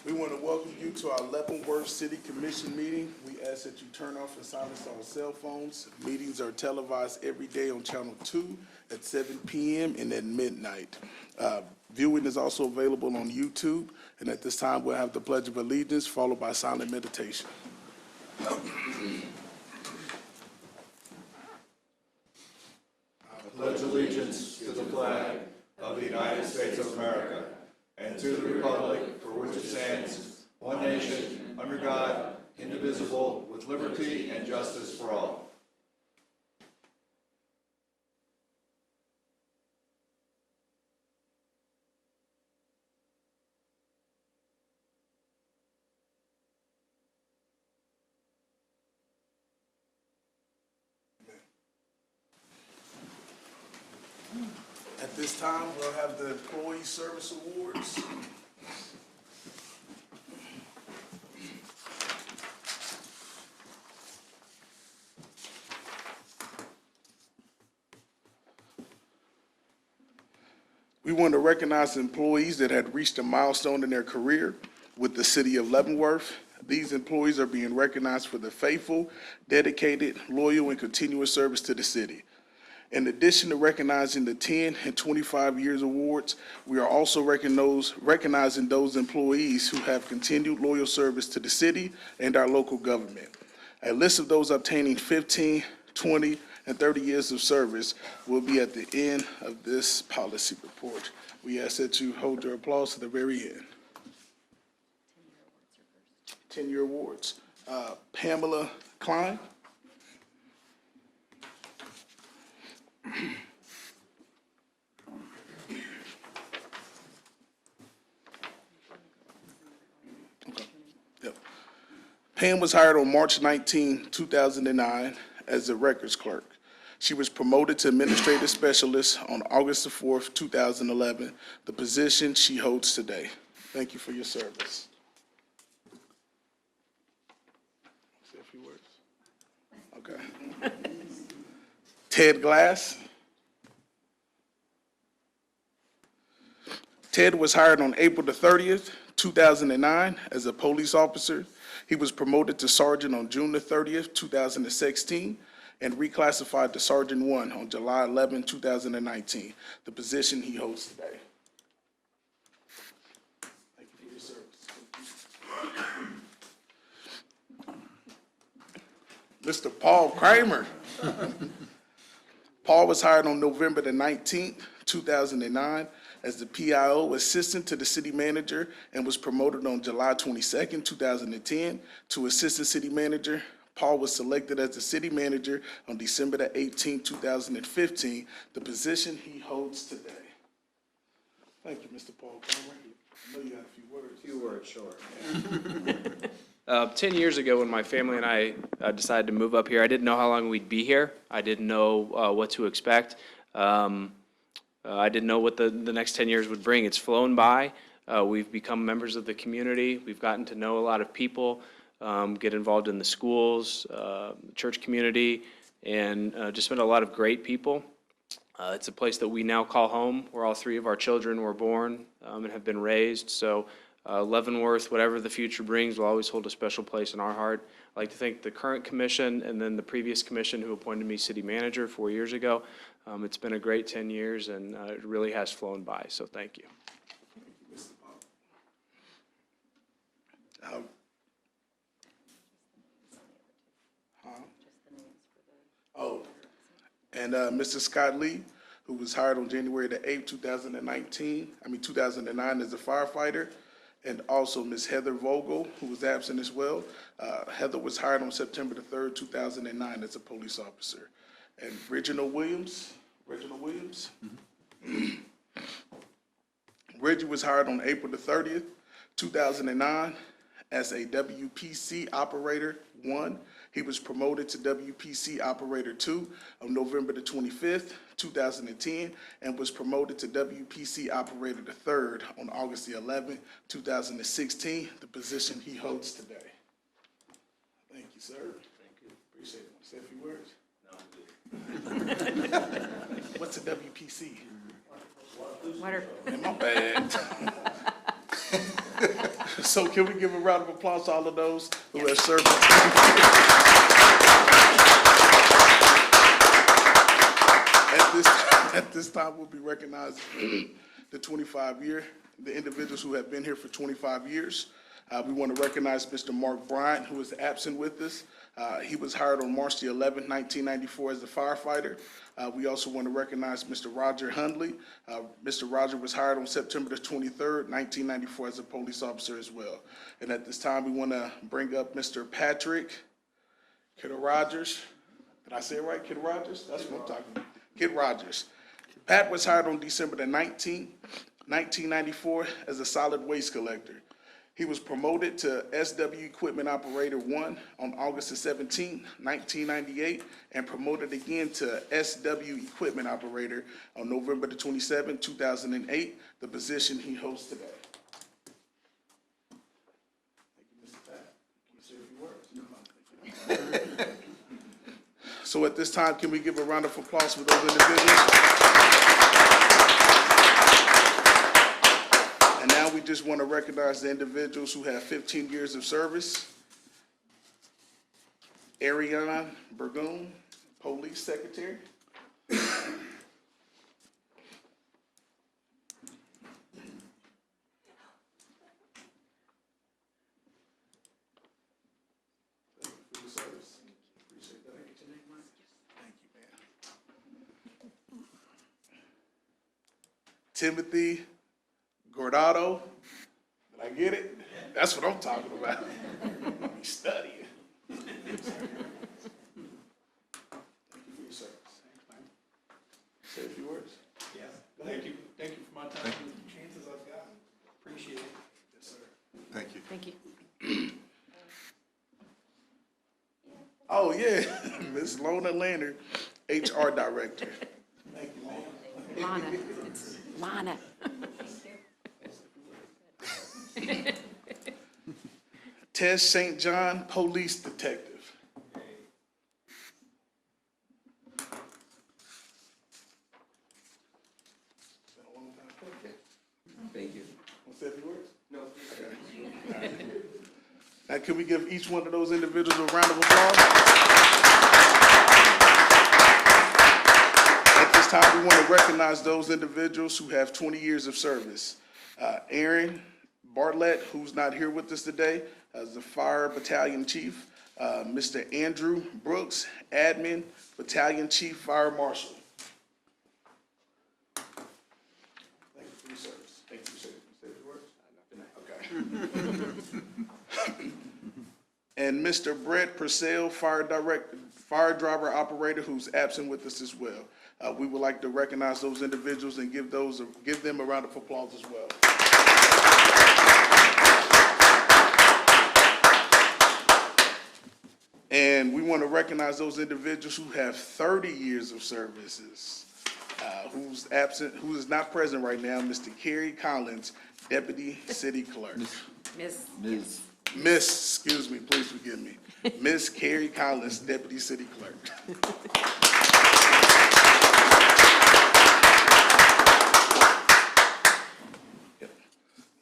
We want to welcome you to our Leavenworth City Commission meeting. We ask that you turn off and silence all cell phones. Meetings are televised every day on Channel 2 at 7 p.m. and at midnight. Viewing is also available on YouTube. And at this time, we'll have the Pledge of Allegiance followed by silent meditation. Pledge allegiance to the flag of the United States of America and to the republic for which it stands, one nation, under God, indivisible, with liberty and justice for all. At this time, we'll have the Employee Service Awards. We want to recognize employees that had reached a milestone in their career with the City of Leavenworth. These employees are being recognized for their faithful, dedicated, loyal, and continuous service to the city. In addition to recognizing the 10 and 25 years awards, we are also recognizing those employees who have continued loyal service to the city and our local government. A list of those obtaining 15, 20, and 30 years of service will be at the end of this policy report. We ask that you hold your applause to the very end. 10-year awards. Pamela Klein. Okay. Yep. Pam was hired on March 19, 2009 as a records clerk. She was promoted to administrative specialist on August the 4th, 2011, the position she holds today. Thank you for your service. Say a few words. Okay. Ted Glass. Ted was hired on April the 30th, 2009 as a police officer. He was promoted to sergeant on June the 30th, 2016, and reclassified to Sergeant 1 on July 11, 2019, the position he holds today. Thank you for your service. Mr. Paul Kramer. Paul was hired on November the 19th, 2009 as the PIO assistant to the city manager and was promoted on July 22nd, 2010 to assistant city manager. Paul was selected as the city manager on December the 18th, 2015, the position he holds today. Thank you, Mr. Paul Kramer. I know you got a few words. A few words, sure. 10 years ago, when my family and I decided to move up here, I didn't know how long we'd be here. I didn't know what to expect. I didn't know what the next 10 years would bring. It's flown by. We've become members of the community. We've gotten to know a lot of people, get involved in the schools, the church community, and just met a lot of great people. It's a place that we now call home, where all three of our children were born and have been raised. So Leavenworth, whatever the future brings, will always hold a special place in our heart. I'd like to thank the current commission and then the previous commission who appointed me city manager 4 years ago. It's been a great 10 years, and it really has flown by, so thank you. And Mr. Scott Lee, who was hired on January the 8th, 2009 as a firefighter, and also Ms. Heather Vogel, who was absent as well. Heather was hired on September the 3rd, 2009 as a police officer. And Reginald Williams. Reggie was hired on April the 30th, 2009 as a WPC Operator 1. He was promoted to WPC Operator 2 on November the 25th, 2010, and was promoted to WPC Operator the 3rd on August the 11th, 2016, the position he holds today. Thank you, sir. Thank you. Appreciate it. Want to say a few words? What's a WPC? Water. Man, my bad. So can we give a round of applause to all of those who have served? At this time, we'll be recognizing the individuals who have been here for 25 years. We want to recognize Mr. Mark Bryant, who is absent with us. He was hired on March the 11th, 1994 as a firefighter. We also want to recognize Mr. Roger Hundley. Mr. Roger was hired on September the 23rd, 1994 as a police officer as well. And at this time, we want to bring up Mr. Patrick Kidder Rogers. Did I say it right, Kid Rogers? That's what I'm talking about. Kid Rogers. Pat was hired on December the 19th, 1994 as a solid waste collector. He was promoted to SW Equipment Operator 1 on August the 17th, 1998, and promoted again to SW Equipment Operator on November the 27th, 2008, the position he holds today. Thank you, Mr. Pat. Can you say a few words? So at this time, can we give a round of applause for those individuals? And now we just want to recognize the individuals who have 15 years of service. Ariane Burgoon, Police Secretary. Timothy Gordado. Did I get it? That's what I'm talking about. I'll be studying. Thank you for your service. Say a few words. Yeah, thank you for my time and the chances I've got. Appreciate it. Yes, sir. Thank you. Thank you. Oh, yeah, Ms. Lona Leonard, HR Director. Thank you, ma'am. Lana, it's Lana. Tess St. John, Police Detective. Thank you. Want to say a few words? No. Okay. Now, can we give each one of those individuals a round of applause? At this time, we want to recognize those individuals who have 20 years of service. Aaron Bartlett, who's not here with us today, as the Fire Battalion Chief. Mr. Andrew Brooks, Admin, Battalion Chief, Fire Marshal. Thank you for your service. Thank you, sir. Say a few words? Okay. And Mr. Brett Purcell, Fire Driver Operator, who's absent with us as well. We would like to recognize those individuals and give them a round of applause as well. And we want to recognize those individuals who have 30 years of services. Who's absent, who is not present right now, Mr. Kerry Collins, Deputy City Clerk. Miss. Excuse me, please forgive me. Miss Kerry Collins, Deputy City Clerk.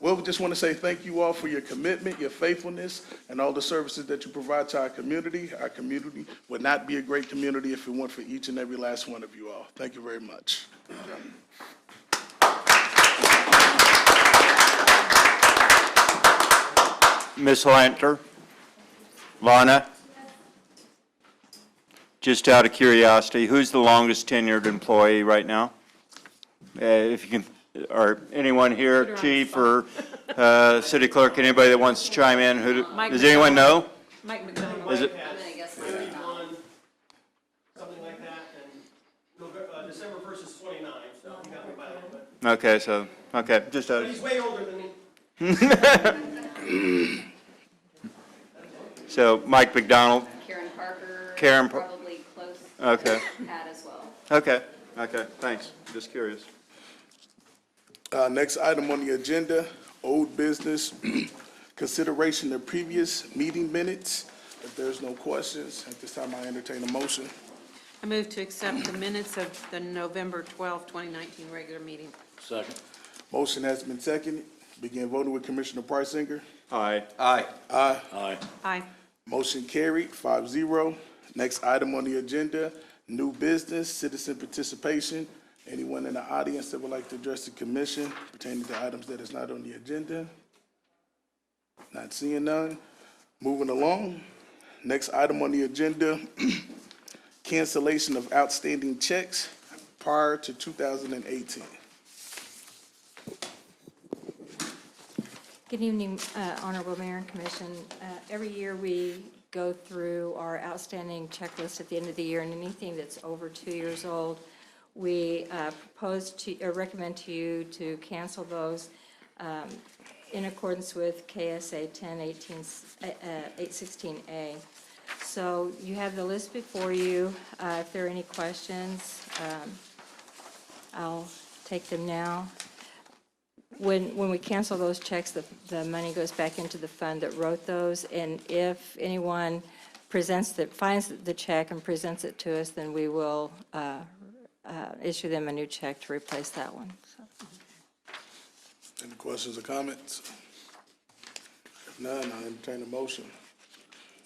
Well, we just want to say thank you all for your commitment, your faithfulness, and all the services that you provide to our community. Our community would not be a great community if it weren't for each and every last one of you all. Thank you very much. Ms. Lanter? Lana? Just out of curiosity, who's the longest tenured employee right now? If you can, or anyone here, Put her on the chief or city clerk, anybody that wants to chime in? Mike Does anyone know? Mike McDonald. Is it, I guess 31, something like that, and December 1st is 29, so you got me by a little bit. okay, so, okay, just But out, he's way older than me. so Mike McDonald, Karen Parker. Karen Par- Probably close. okay, Pat as well. okay, thanks, just curious. Next item on the agenda, old business, consideration of previous meeting minutes. If there's no questions, at this time I entertain a motion. I move to accept the minutes of the November 12, 2019 regular meeting. Motion has been seconded. Begin voting with Commissioner Preisinger. Aye. Aye. Aye. Aye. Motion carried, 5-0. Next item on the agenda, new business, citizen participation. Anyone in the audience that would like to address the commission pertaining to items that is not on the agenda? Not seeing none. Moving along. Next item on the agenda, cancellation of outstanding checks prior to 2018. Good evening, Honorable Mayor and Commission. Every year, we go through our outstanding checklist at the end of the year, and anything that's over 2 years old, we recommend to you to cancel those in accordance with KSA 816A. So you have the list before you. If there are any questions, I'll take them now. When we cancel those checks, the money goes back into the fund that wrote those, and if anyone finds the check and presents it to us, then we will issue them a new check to replace that one. So. Any questions or comments? If none, I'll entertain a motion.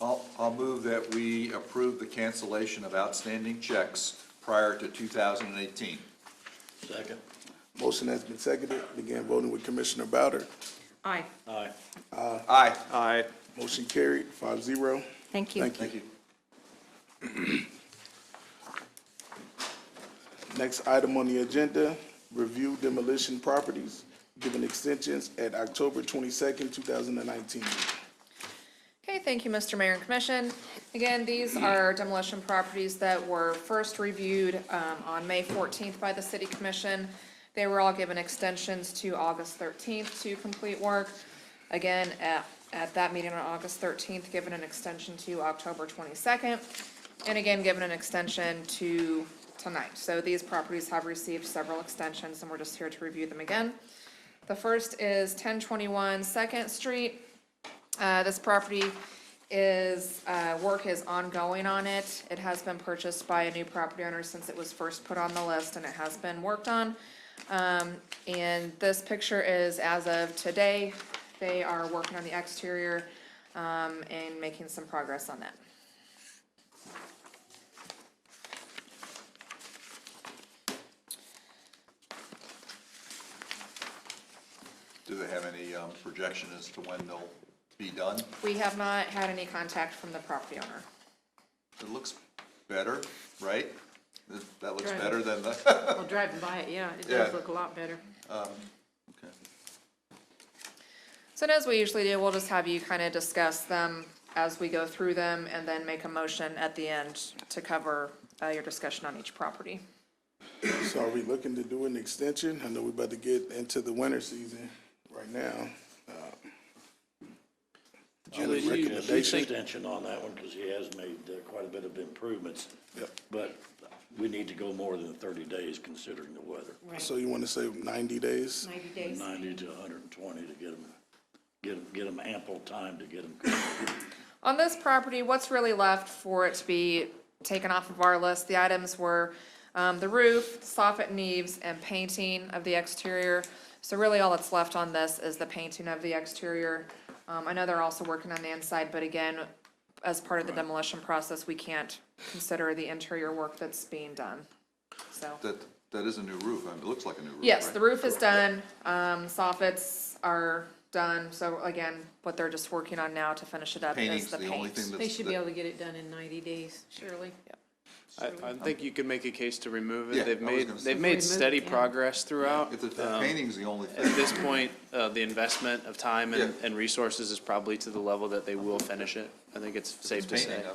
I'll move that we approve the cancellation of outstanding checks prior to 2018. Second. Motion has been seconded. Begin voting with Commissioner Bowder. Aye. Aye. Aye. Aye. Motion carried, 5-0. Thank you. Thank you. Next item on the agenda, review demolition properties, given extensions at October 22nd, 2019. Okay, thank you, Mr. Mayor and Commission. Again, these are demolition properties that were first reviewed on May 14th by the City Commission. They were all given extensions to August 13th to complete work. Again, at that meeting on August 13th, given an extension to October 22nd, and again, given an extension to tonight. So these properties have received several extensions, and we're just here to review them again. The first is 1021 2nd Street. This property work is ongoing on it. It has been purchased by a new property owner since it was first put on the list, and it has been worked on. And this picture is as of today. They are working on the exterior, and making some progress on that. Do they have any projection as to when they'll be done? We have not had any contact from the property owner. It looks better, right? That looks Right. better than the, Well, driving by it, yeah, it Yeah. does look a lot better. okay. So as we usually do, we'll just have you kind of discuss them as we go through them, and then make a motion at the end to cover your discussion on each property. So are we looking to do an extension? I know we're about to get into the winter season right now. Julie, you recommendation? extension on that one, because he has made quite a bit of improvements. Yep. But we need to go more than 30 days considering the weather. So you want to say 90 days? 90 days. 90 to 120 to get them ample time to get them completed. On this property, what's really left for it to be taken off of our list? The items were the roof, soffit and eaves, and painting of the exterior. So really all that's left on this is the painting of the exterior. I know they're also working on the inside, but again, as part of the demolition process, we can't consider the interior work that's being done, so. That is a new roof. I mean, it looks like a new roof, Yes, right? the roof is done, soffits are done, so again, what they're just working on now to finish it up is Painting's the the only paint. thing that's. They should be able to get it done in 90 days, surely. I think you could make a case to remove Yeah, it. They've I was made, gonna say. they've made Remove it, steady yeah. progress throughout. If the painting's the only thing. At this point, the investment of time Yeah. and resources is probably to the level that they will finish it. I think it's safe to say. Painting,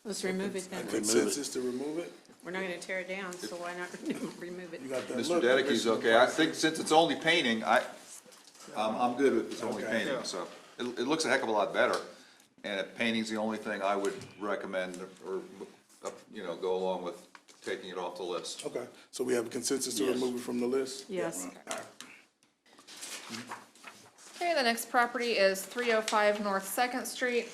Let's remove it then. Consensus to remove it? We're not gonna tear it down, so why not remove it? You got that Mr. look, Dedeke's Commissioner okay. I think since it's only painting, I'm good with it's only Okay. painting, so. It looks a heck of a lot better. And if painting's the only thing, I would recommend or, go along with taking it off the list. Okay, so we have a consensus to Yes. remove it from the list? Yes. Okay, the next property is 305 North Second Street.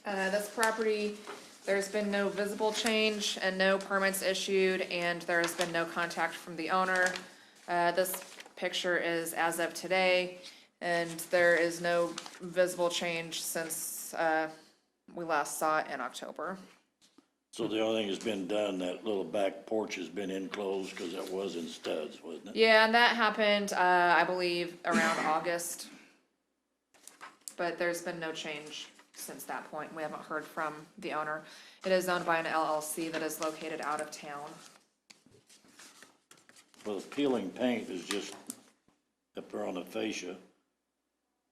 This property, there's been no visible change and no permits issued, and there has been no contact from the owner. This picture is as of today. And there is no visible change since, we last saw it in October. So the only thing that's been done, that little back porch has been enclosed, because that was in studs, wasn't it? Yeah, and that happened, I believe, around August. But there's been no change since that point. We haven't heard from the owner. It is owned by an LLC that is located out of town. Well, the peeling paint is just up there on the fascia.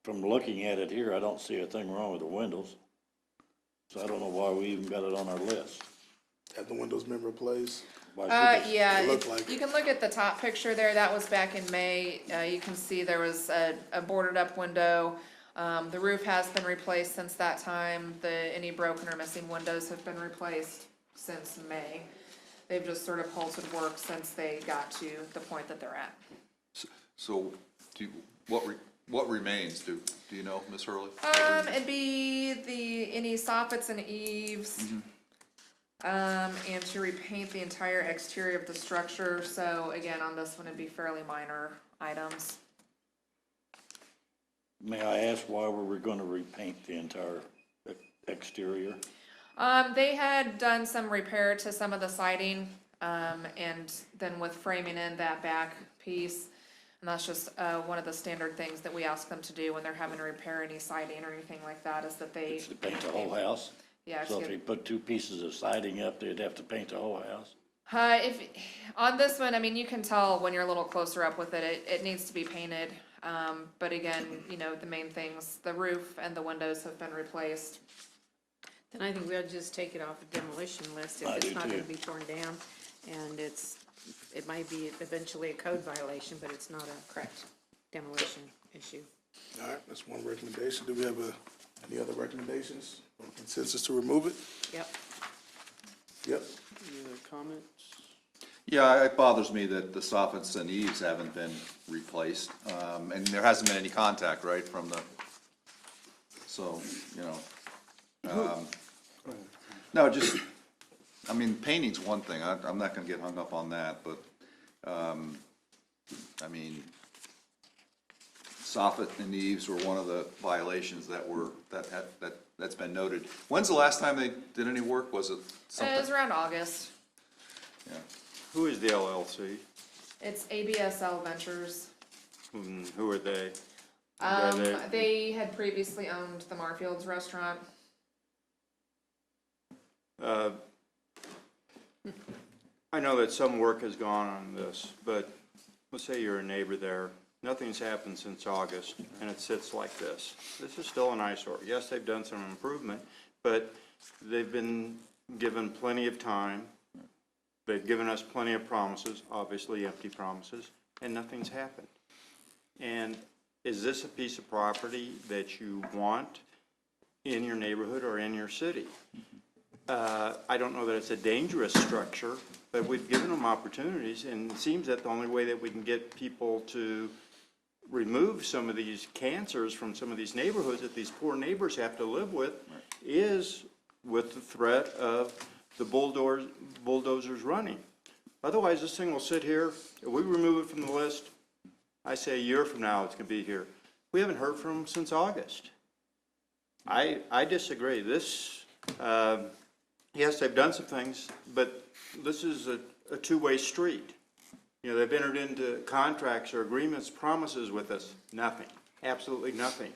From looking at it here, I don't see a thing wrong with the windows. So I don't know why we even got it on our list. Have the windows been replaced? Why should it? Yeah, It looked like you it. can look at the top picture there, that was back in May. You can see there was a boarded up window. The roof has been replaced since that time. Any broken or missing windows have been replaced since May. They've just sort of halted work since they got to the point that they're at. So, what remains, do you know, Ms. Hurley? It'd be any soffits and eaves. And to repaint the entire exterior of the structure, so again, on this one, it'd be fairly minor items. May I ask why we were gonna repaint the entire exterior? They had done some repair to some of the siding, and then with framing in that back piece. And that's just, one of the standard things that we ask them to do when they're having to repair any siding or anything like that, is that they. It's to paint the whole house? Yeah, So if excuse- you put 2 pieces of siding up, they'd have to paint the whole house? if, on this one, I mean, you can tell when you're a little closer up with it, it needs to be painted. But again, you know, the main things, the roof and the windows have been replaced. Then I think we ought to just take it off the demolition list if I it's do not gonna too. be torn down. And it might be eventually a code violation, but it's not a correct demolition issue. All right, that's one recommendation. Do we have any other recommendations or consensus to remove it? Yep. Yep. Any other comments? Yeah, it bothers me that the soffits and eaves haven't been replaced, and there hasn't been any contact, right, from the, so, you know. No, just, I mean, painting's one thing, I'm not gonna get hung up on that, but, I mean, soffit and eaves were one of the violations that's been noted. When's the last time they did any work? Was it It something? was around August. Yeah. Who is the LLC? It's ABSL Ventures. Who are they? Are they- They had previously owned the Marfields restaurant. I know that some work has gone on this, but let's say you're a neighbor there, nothing's happened since August, and it sits like this. This is still an eyesore. Yes, they've done some improvement, but they've been given plenty of time. They've given us plenty of promises, obviously empty promises, and nothing's happened. And is this a piece of property that you want in your neighborhood or in your city? I don't know that it's a dangerous structure, but we've given them opportunities, and it seems that the only way that we can get people to remove some of these cancers from some of these neighborhoods that these poor neighbors have to live with is with the threat of the bulldozers running. Otherwise, this thing will sit here. If we remove it from the list, I say a year from now, it's gonna be here. We haven't heard from them since August. I disagree. This, yes, they've done some things, but this is a two-way street. You know, they've entered into contracts or agreements, promises with us, nothing, absolutely nothing.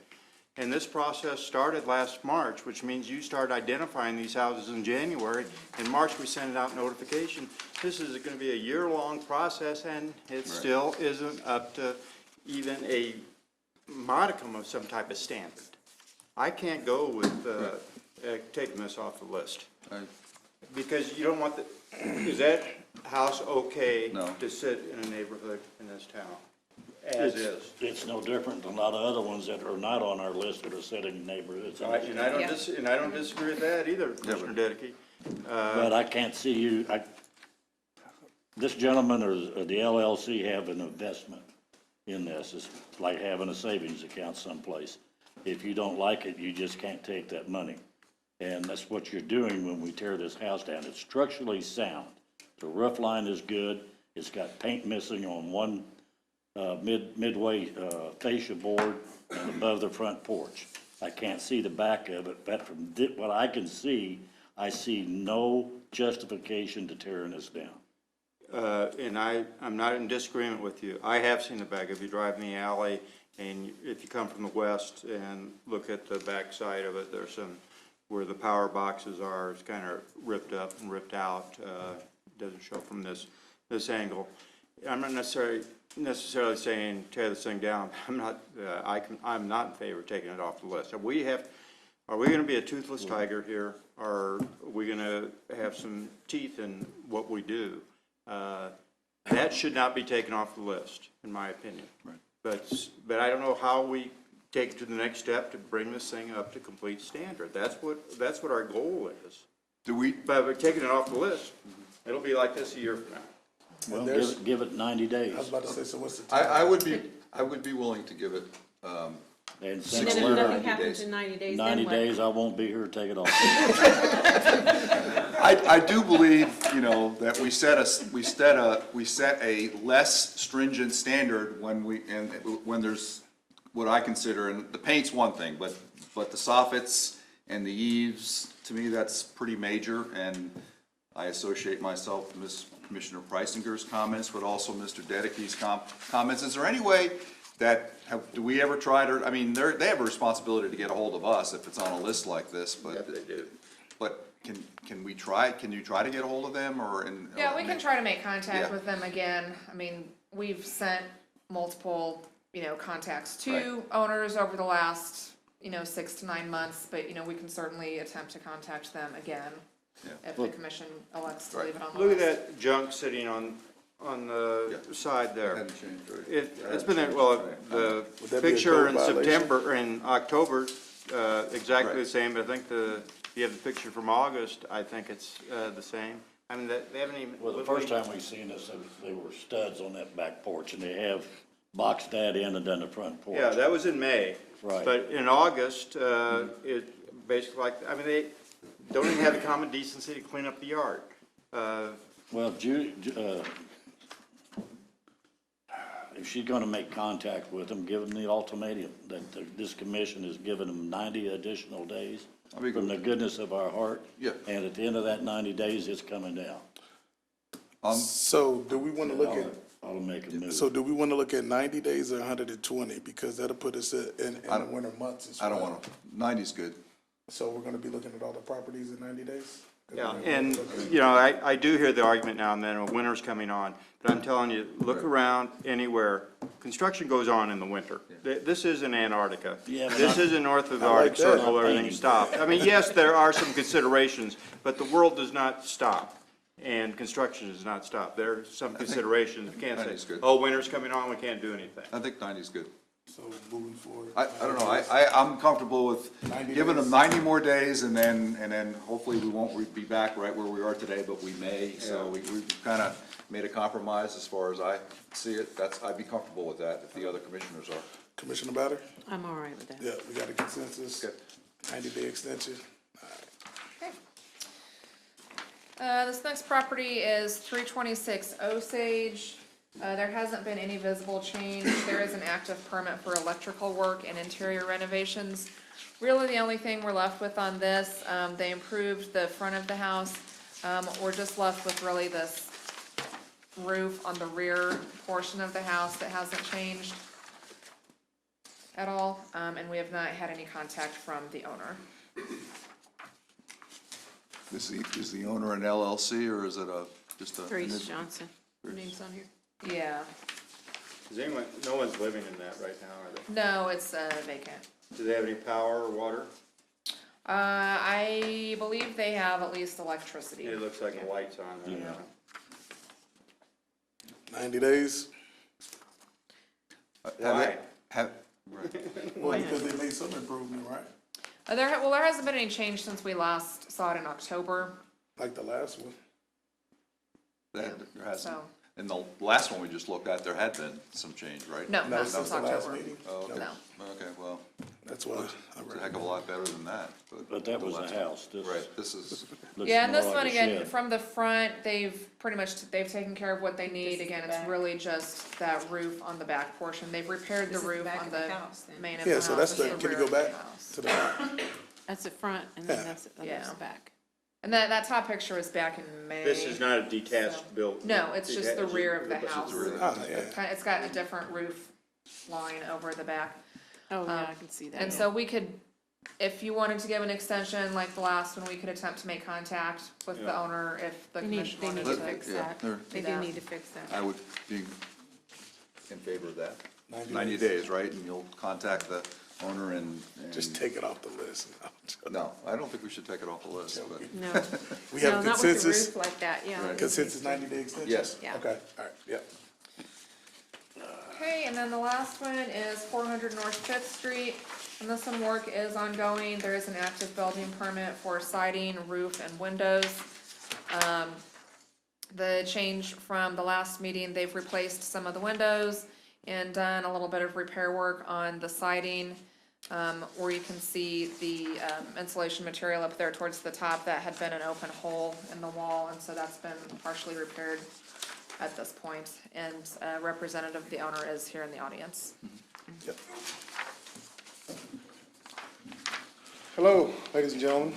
And this process started last March, which means you start identifying these houses in January. In March, we sent out notification. This is gonna be a year-long process, and it still isn't up to even a modicum of some type of standard. I can't go with, taking this off the list. Because you don't want the, is that house okay No. to sit in a neighborhood in this town? As is. It's no different than a lot of other ones that are not on our list that are sitting in neighborhoods. And I don't Yeah. and I don't disagree with that either, Commissioner Dedeky. But I can't see you, this gentleman or the LLC have an investment in this. It's like having a savings account someplace. If you don't like it, you just can't take that money. And that's what you're doing when we tear this house down. It's structurally sound. The roof line is good. It's got paint missing on one midway fascia board and above the front porch. I can't see the back of it, but from what I can see, I see no justification to tearing this down. And I'm not in disagreement with you. I have seen the back. If you drive in the alley and if you come from the west and look at the back side of it, there's some, where the power boxes are, it's kind of ripped up and ripped out. Doesn't show from this angle. I'm not necessarily saying tear this thing down. I'm not in favor of taking it off the list. Are we gonna be a toothless tiger here? Are we gonna have some teeth in what we do? That should not be taken off the list, in my opinion. Right. But I don't know how we take it to the next step to bring this thing up to complete standard. That's what our goal is. But we're taking it off the list, it'll be like this a year from now. Well, give it 90 days. I was about to say, so what's the time? I would be willing to give it, And And send then a if letter, nothing happens in 90 days, then 90 what? days, I won't be here to take it off. I do believe, that we set a less stringent standard when there's what I consider, and the paint's one thing, but the soffits and the eaves, to me, that's pretty major, and I associate myself with Commissioner Preisinger's comments, but also Mr. Dedeke's comments. Is there any way do we ever try to, I mean, they have a responsibility to get a hold of us if it's on a list like this, but. Yeah, they do. But can you try to get a hold of them Yeah, we can try to make contact Yeah. with them again. I mean, we've sent multiple, contacts to owners over the last, 6 to 9 months, but, we can certainly attempt to contact them again if the commission elects to leave it on the Look at list. that junk sitting on the side there. Hadn't changed, right? It's been there, well, the Would that be a picture code in violation? September, in October, exactly the Right. same, but I think if you have the picture from August, I think it's the same. I mean, they haven't even. Well, the first time we seen this, they were studs on that back porch, and they have boxed that in and done the front porch. Yeah, that was in May. Right. But in August, it basically they don't even have the common decency to clean up the yard. Well, if she's gonna make contact with them, give them the ultimatum that this commission has given them 90 additional days I'll be good from the with goodness of our heart. Yeah. And at the end of that 90 days, it's coming down. So do we want to look at, I'll make a move. so do we want to look at 90 days or 120? Because that'll put us in the winter months as well. I don't want to, 90's good. So we're going to be looking at all the properties in 90 days? Yeah, and, I do hear the argument now and then, well, winter's coming on, but I'm telling you, look around anywhere, construction goes on in the winter. This isn't Antarctica. Yeah, but This not- isn't north of the I like Arctic that. Circle where Not everything's painting. stopped. I mean, yes, there are some considerations, but the world does not stop, and construction does not stop. There are some considerations, we can't 90's say, good. oh, winter's coming on, we can't do anything. I think 90's good. So moving forward. I don't know, I'm comfortable with 90 giving them days. 90 more days, and then hopefully we won't be back right where we are today, but we may. So we've kind of made a compromise as far as I see it. I'd be comfortable with that if the other commissioners are. Commissioner Bader? I'm all right with that. Yeah, we got a consensus, Okay. 90-day extension. Okay. This next property is 326 Osage. There hasn't been any visible change. There is an active permit for electrical work and interior renovations. Really, the only thing we're left with on this, they improved the front of the house. We're just left with really this roof on the rear portion of the house that hasn't changed at all, and we have not had any contact from the owner. Is the owner an LLC, or is it just a? Therese Johnson, her name's on here. Yeah, No one's living in that right now, are they? no, it's vacant. Do they have any power or water? I believe they have at least electricity. It looks like the light's on there. Yeah. 90 days? Why? Well, because they made some improvement, right? There hasn't been any change since we last saw it in October, Like the last one. There hasn't. so. In the last one we just looked at, there had been some change, right? No, That not was since the last October. meeting? Oh, okay. No. Okay, well, That's why. it's a heck of a lot better than that, But that was a house. This Right, this is, looks Yeah, and more this like one a again, shed. from the front, they've pretty much, they've taken care of what they need. Again, it's really just that roof on the back portion. They've repaired the This is the roof back on of the the house then. main of the Yeah, house. so that's This the, is can you rear go of the back house. to the, That's the front, and then Yeah. that's the Yeah. back. And that top picture was back in May. This is not a detached build. No, it's just the rear of the This is house. rear. yeah. It's got a different roof line over the back. Oh, yeah, I can see that. And so we could, if you wanted to give an extension like the last one, we could attempt to make contact with the Yeah. owner if the They commission need wanted to to. fix yeah, that. there- They do that. need to fix that. I would be in favor of that. 90 days, right? And you'll contact the owner and. Just take it off the list. No, I don't think we should take it off the list, but. No. We No, have not with the consensus, roof like that, yeah. Right. consensus 90-day extension? Yes. Yeah. Okay, all right, yeah. Okay, and then the last one is 400 North Fifth Street, and this one work is ongoing. There is an active building permit for siding, roof, and windows. The change from the last meeting, they've replaced some of the windows and done a little bit of repair work on the siding, where you can see the insulation material up there towards the top that had been an open hole in the wall, and so that's been partially repaired at this point, and a representative of the owner is here in the audience. Yep. Hello, ladies and gentlemen.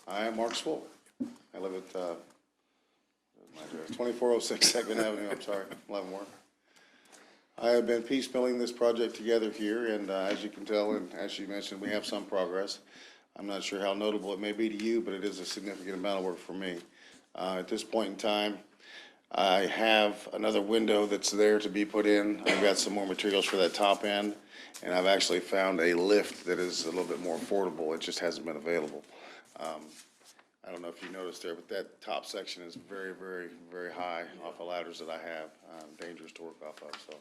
I am Mark Swope. I live at, my address, 2406 Second Avenue, I'm sorry, Leavenworth. I have been piecemealing this project together here, and as you can tell, and as you mentioned, we have some progress. I'm not sure how notable it may be to you, but it is a significant amount of work for me. At this point in time, I have another window that's there to be put in. I've got some more materials for that top end, and I've actually found a lift that is a little bit more affordable. It just hasn't been available. I don't know if you noticed there, but that top section is very, very, very high off the ladders that I have, dangerous to work off of, so.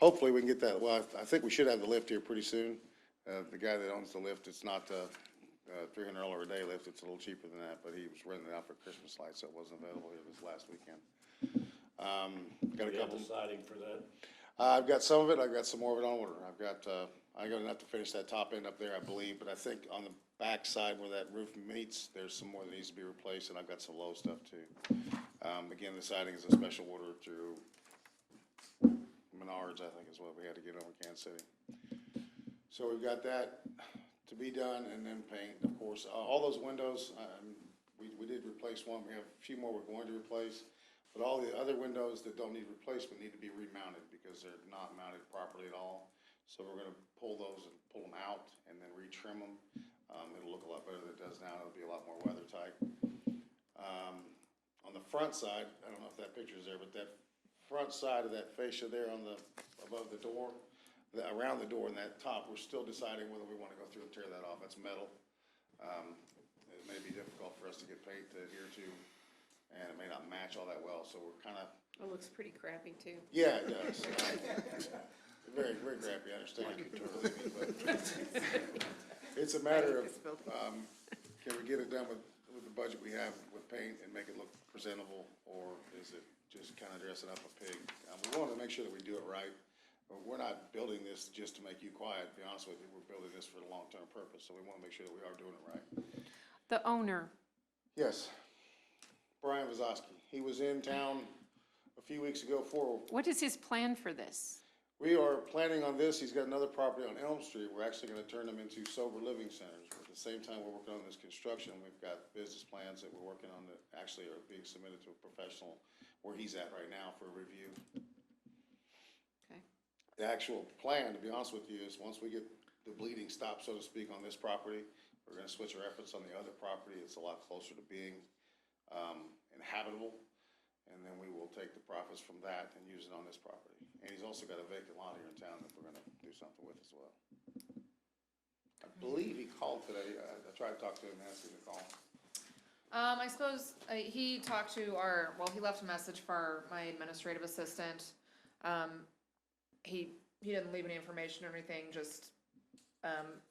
Hopefully we can get that, well, I think we should have the lift here pretty soon. The guy that owns the lift, it's not $300 a day lift, it's a little cheaper than that, but he was renting it out for Christmas lights, so it wasn't available here this last weekend. Got a We have couple. the siding for that. I've got some of it, I've got some more of it on order. I've got, I'm gonna have to finish that top end up there, I believe, but I think on the back side where that roof meets, there's some more that needs to be replaced, and I've got some low stuff too. Again, the siding is a special order through Menards, I think is what we had to get over Kansas City. So we've got that to be done, and then paint, of course. All those windows, we did replace one, we have a few more we're going to replace. But all the other windows that don't need replacement need to be remounted because they're not mounted properly at all. So we're gonna pull those and pull them out and then retrim them. It'll look a lot better than it does now. It'll be a lot more weather tight. On the front side, I don't know if that picture's there, but that front side of that fascia there on the, above the door, around the door and that top, we're still deciding whether we wanna go through and tear that off. That's metal. It may be difficult for us to get paint to adhere to, and it may not match all that well, so we're kinda, It looks pretty crappy too. yeah, it does. Very, very crappy, I understand you totally, but it's a matter of, can we get it done with the budget we have with paint and make it look presentable, or is it just kinda dressing up a pig? We wanna make sure that we do it right. We're not building this just to make you quiet, to be honest with you, we're building this for the long-term purpose, so we wanna make sure that we are doing it right. The owner, Yes, Brian Vazowski, he was in town a few weeks ago for what is his plan for this? We are planning on this. He's got another property on Elm Street. We're actually gonna turn them into sober living centers. At the same time, we're working on this construction. We've got business plans that we're working on that actually are being submitted to a professional where he's at right now for review. Okay. The actual plan, to be honest with you, is once we get the bleeding stopped, so to speak, on this property, we're gonna switch our efforts on the other property. It's a lot closer to being inhabitable. And then we will take the profits from that and use it on this property. And he's also got a vacant lot here in town that we're gonna do something with as well. I believe he called today. I tried to talk to him and asked him to call. I suppose, he talked to he left a message for my administrative assistant. He didn't leave any information or anything, just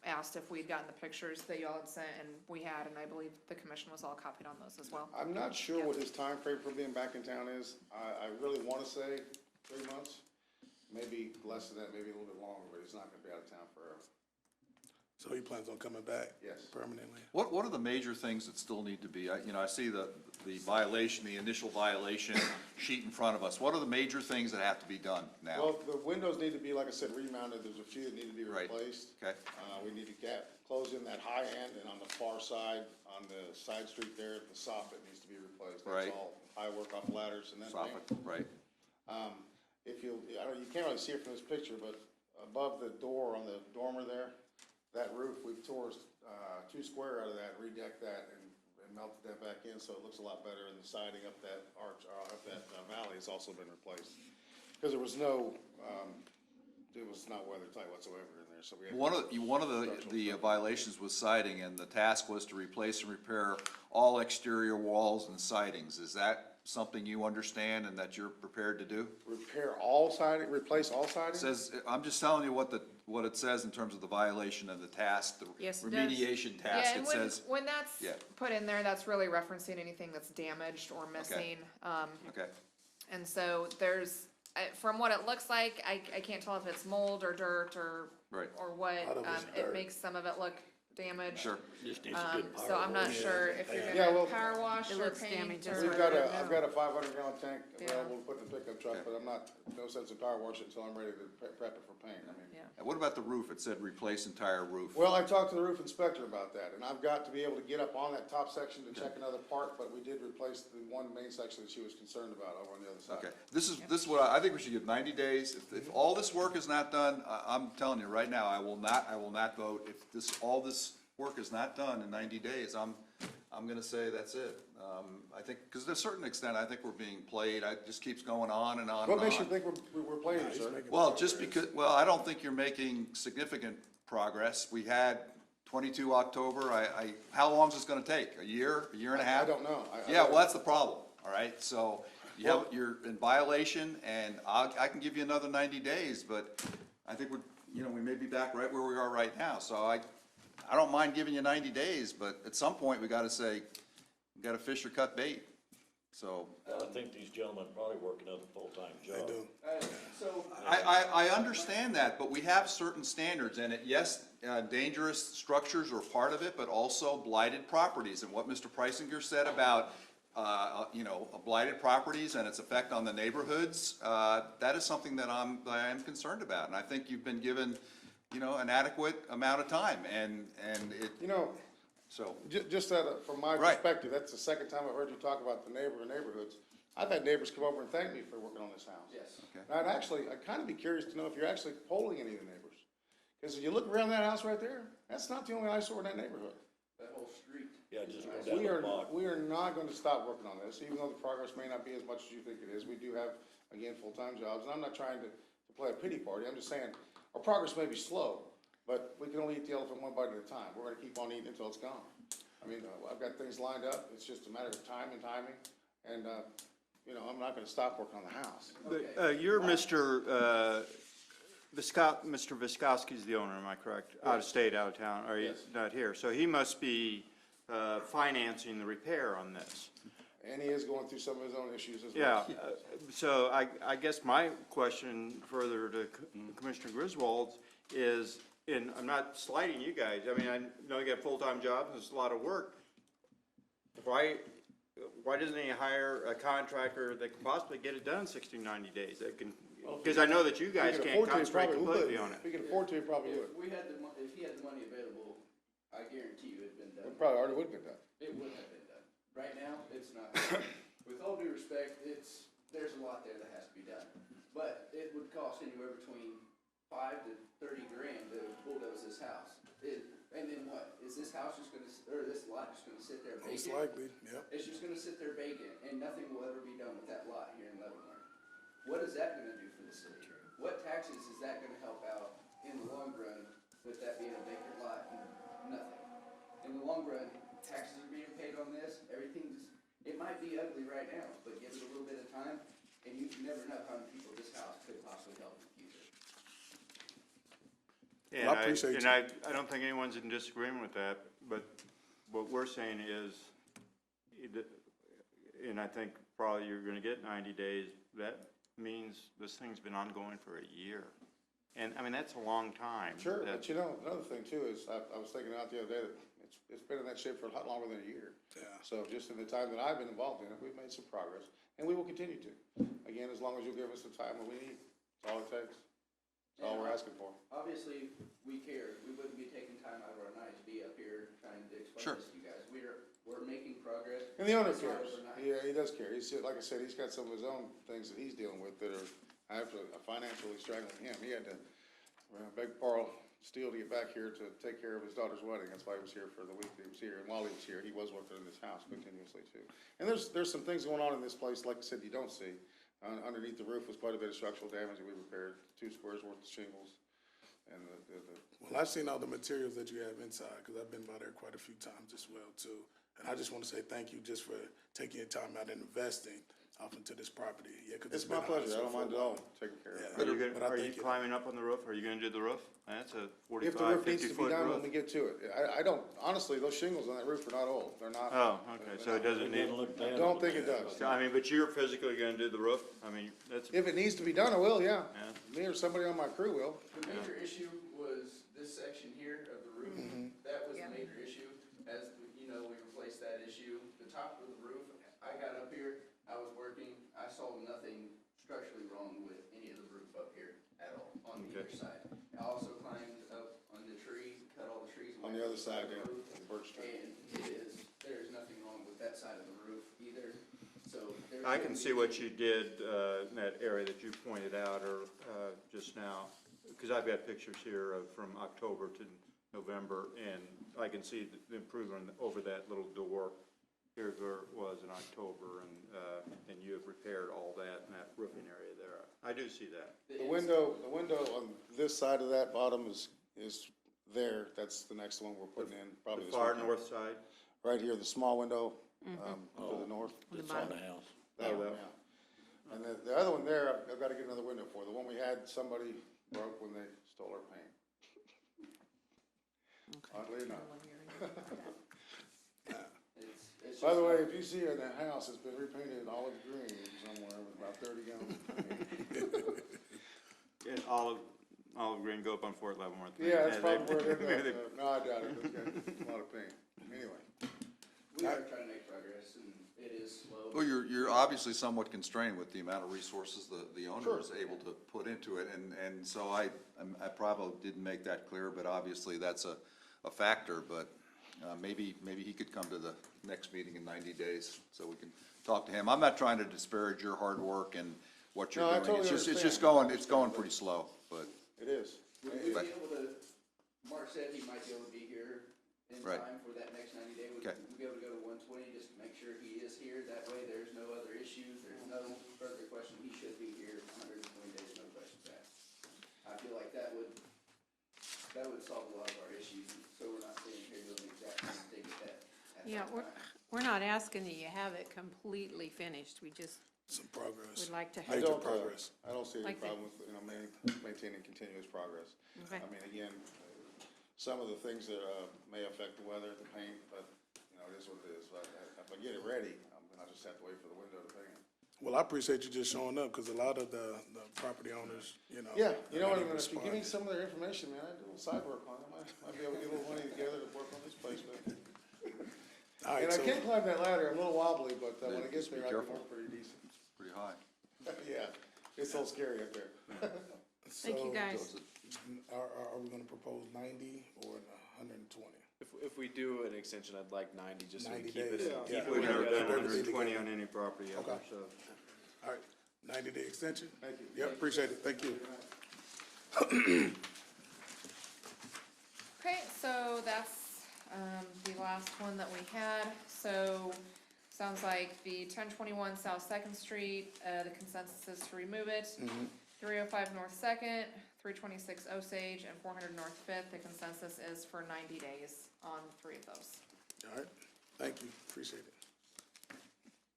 asked if we'd gotten the pictures that y'all had sent, and we had, and I believe the commission was all copied on those as well. I'm not sure what his time frame for being back in town is. I really want to say 3 months, maybe less than that, maybe a little bit longer, but he's not gonna be out of town forever. So he plans on coming back? Yes. Permanently? What are the major things that still need to be, I see the violation, the initial violation sheet in front of us. What are the major things that have to be done now? Well, the windows need to be, like I said, remounted. There's a few that need to be Right. replaced. Okay. We need to close in that high end, and on the far side, on the side street there, the soffit needs to be replaced. Right. That's all high work off ladders and then paint. Soffit, right, If you, you can't really see it from this picture, but above the door on the dormer there, that roof, we've tore, 2 square out of that, redecked that, and melted that back in, so it looks a lot better, and the siding up that arch, up that valley has also been replaced. Because there was no, it was not weather tight whatsoever in there, so we had. one of the violations was siding, and the task was to replace and repair all exterior walls and sidings. Is that something you understand and that you're prepared to do? Repair all siding, replace all siding? It says, I'm just telling you what it says in terms of the violation and the task, the Yes, it does. remediation Yeah, task. and It says, when that's Yeah. put in there, that's really referencing anything that's damaged or missing. okay, And so there's, from what it looks like, I can't tell if it's mold or dirt or, Right. or what. Thought it was It dirt. makes some of it look damaged. sure. Just needs a good power. So I'm not wash. sure if you're Yeah, well, gonna power wash It or looks paint damaged or. as We've well. got I've got a 500-gallon tank available Yeah. to put in the pickup truck, but I'm not, no sense in power wash it until I'm ready to prep it for paint. I mean. Yeah. And what about the roof? It said replace entire roof. Well, I talked to the roof inspector about that, and I've got to be able to get up on that top section to check another part, but we did replace the one main section that she was concerned about over on the other side. Okay, this is what I think we should give 90 days. If all this work is not done, I'm telling you right now, I will not vote. If all this work is not done in 90 days, I'm gonna say that's it. I think, because to a certain extent, I think we're being played. It just keeps going on and on and on. What makes you think we're playing, sir? Well, just because, I don't think you're making significant progress. We had 22 October, how long is this gonna take? A year and a half? I don't know. Yeah, well, that's the problem, all right? So you're in violation, and I can give you another 90 days, but I think we may be back right where we are right now. So I don't mind giving you 90 days, but at some point, we gotta say, we gotta fish or cut bait. So Well, I think these gentlemen probably work another full-time job. They do. I understand that, but we have certain standards, and yes, dangerous structures are part of it, but also blighted properties. And what Mr. Preisinger said about, blighted properties and its effect on the neighborhoods, that is something that I am concerned about. And I think you've been given, an adequate amount of time, and it, so. Just from my Right. perspective, that's the second time I've heard you talk about the neighborhoods. I've had neighbors come over and thank me for working on this house. Yes. Okay. And I'd kind of be curious to know if you're actually polling any of the neighbors. Because if you look around that house right there, that's not the only eyesore in that neighborhood. That whole street. Yeah, just go down the block. We are not going to stop working on this, even though the progress may not be as much as you think it is. We do have, again, full-time jobs, and I'm not trying to play a pity party. I'm just saying, our progress may be slow, but we can only eat the elephant one bite at a time. We're going to keep on eating until it's gone. I mean, I've got things lined up. It's just a matter of time and timing, and, I'm not going to stop working on the house. You're Mr. Viscoski's the owner, am I correct? Out of state, out of town, or he's Yes. not here, so he must be financing the repair on this. And he is going through some of his own issues as Yeah, well. so I guess my question further to Commissioner Griswold is, and I'm not slighting you guys, I mean, I know you got full-time jobs, and it's a lot of work. Why doesn't he hire a contractor that can possibly get it done in 60, 90 days? That can, because I know that you guys If he can't could afford to, he concentrate probably would. completely on it. If he could afford to, he probably would. If he had the money available, I guarantee you it'd been done. It probably already would have been done. It would have been done. Right now, it's not. With all due respect, there's a lot there that has to be done. But it would cost anywhere between $5 to $30 grand to bulldoze this house. And then what? Is this house just gonna, or this lot just gonna sit there Most vacant? likely, yep. It's just gonna sit there vacant, and nothing will ever be done with that lot here in Leavenworth. What is that gonna do for the city? What taxes is that gonna help out in the long run with that being a vacant lot? Nothing. In the long run, taxes are being paid on this, it might be ugly right now, but give it a little bit of time, and you never know how many people this house could possibly help in the future. And Well, I appreciate and you. I don't think anyone's in disagreement with that, but what we're saying is, and I think probably you're gonna get 90 days, that means this thing's been ongoing for a year. And, I mean, that's a long time. Sure, That- but you know, another thing too is, I was thinking out the other day that it's been in that shape for a lot longer than a year. Yeah. So just in the time that I've been involved in it, we've made some progress, and we will continue to. Again, as long as you'll give us the time that we need, that's all it takes. That's all we're asking for. Obviously, we care. We wouldn't be taking time out of our night to be up here trying to explain this to you guys. We're making progress. And the owner It's not cares. overnight. Yeah, he does care. He's, like I said, he's got some of his own things that he's dealing with that are, I have to, financially struggling him. He had to beg, borrow, steal to get back here to take care of his daughter's wedding. That's why he was here for the week that he was here. And while he was here, he was working in this house continuously too. And there's some things going on in this place, like I said, you don't see. Underneath the roof was quite a bit of structural damage that we repaired, 2 squares worth of shingles. And Well, I've seen all the materials that you have inside, because I've been by there quite a few times as well, too. And I just want to say thank you just for taking your time out and investing off into this property. Yeah, 'cause it's been my an pleasure. I eyesore don't for a mind at while. all taking care of it. But I Are you think it- climbing up on the roof? Are you gonna do the roof? That's a If the 45, roof needs to be 50-foot done when we roof. get to it. I don't, honestly, those shingles on that roof are not old. They're not. Oh, okay, so it doesn't It need, doesn't look bad. Don't think it does. I mean, but you're physically gonna do the roof? I mean, that's, If it needs to be done, I will, yeah. Yeah. Me or somebody on my crew will. The major issue was this section here of the roof. That was the Yeah. major issue. As, you know, we replaced that issue. The top of the roof, I got up here, I was working, I saw nothing structurally wrong with any of the roof up here at all, on the Okay. other side. I also climbed up on the tree, cut all the trees away. On the other from side, the yeah, roof, the birch tree. And there is nothing wrong with that side of the roof either, so. there I can shouldn't see be- what you did in that area that you pointed out or just now, because I've got pictures here of from October to November, and I can see the improvement over that little door. Here's where it was in October, and you have repaired all that in that roofing area there. I do see that. The window on this side of that bottom is there. That's the next one we're putting in, probably The this far weekend. north side? Right here, the small window, to the north. It's on the house. That one, yeah. And the other one there, I've got to get another window for. The one we had, somebody broke when they stole our paint. Oddly enough. It's By the just- way, if you see in that house, it's been repainted olive green somewhere with about 30 gallons. And olive green go up on Fort Leavenworth. Yeah, that's probably where Maybe they're they- going. No, I doubt it. It's got a lot of paint. Anyway. We are trying to make progress, and it is slow. Well, you're obviously somewhat constrained with the amount of resources the owner Sure. is able to put into it, and so I probably didn't make that clear, but obviously that's a factor, but maybe he could come to the next meeting in 90 days, so we can talk to him. I'm not trying to disparage your hard work and what you're No, I doing. totally It's just understand. it's going pretty slow, but, It is. Would we be able to, Mark said he might be able to be here in Right. time for that next 90 day. Would Okay. we be able to go to 120 just to make sure he is here? That way there's no other issues, there's no further question. He should be here 120 days, no questions asked. I feel like that would solve a lot of our issues, so we're not sitting here doing the exact same thing with that. at Yeah, that we're, time. we're not asking that you have it completely finished. We just Some progress. would like to I have. Major don't, progress. I don't see any Like the- problem with, maintaining continuous progress. Okay. I mean, again, some of the things that, may affect the weather, the paint, but, it is what it is. But if I get it ready, I'll just have to wait for the window to paint. Well, I appreciate you just showing up, because a lot of the property owners, Yeah, they're you know what, gonna if you give me respond. some of their information, man, I do a little side work on it. Might be able to get a little money together to work on this place, but. All right, And I so, can climb that ladder, I'm a little wobbly, but when it gets Just be there, I can careful. work pretty decent. pretty high. Yeah, it's a little scary up there. Thank you, so guys. are we gonna propose 90 or 120? If we do an extension, I'd like 90, just so we 90 keep it, days. keep Yeah. it We've never together. done everything 120 together. on any property ever, Okay. so. All right, 90-day extension? Thank you. Yep, appreciate it, thank you. Okay, so that's, the last one that we had. So, sounds like the 1021 South Second Street, the consensus is to remove it. 305 North Second, 326 Osage, and 400 North Fifth, the consensus is for 90 days on 3 of those. All right, thank you, appreciate it.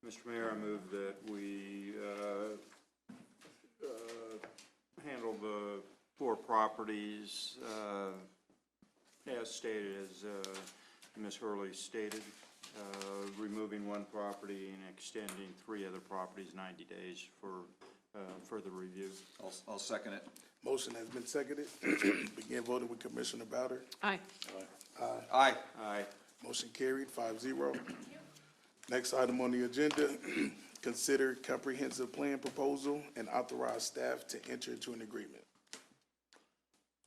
Mr. Mayor, I move that we handle the 4 properties, as stated, as Ms. Hurley stated, removing 1 property and extending 3 other properties 90 days for further review. I'll second it. Motion has been seconded. Begin voting with Commissioner Bowder. Aye. Aye. Aye. Motion carried 5-0. Next item on the agenda, consider comprehensive plan proposal and authorize staff to enter into an agreement.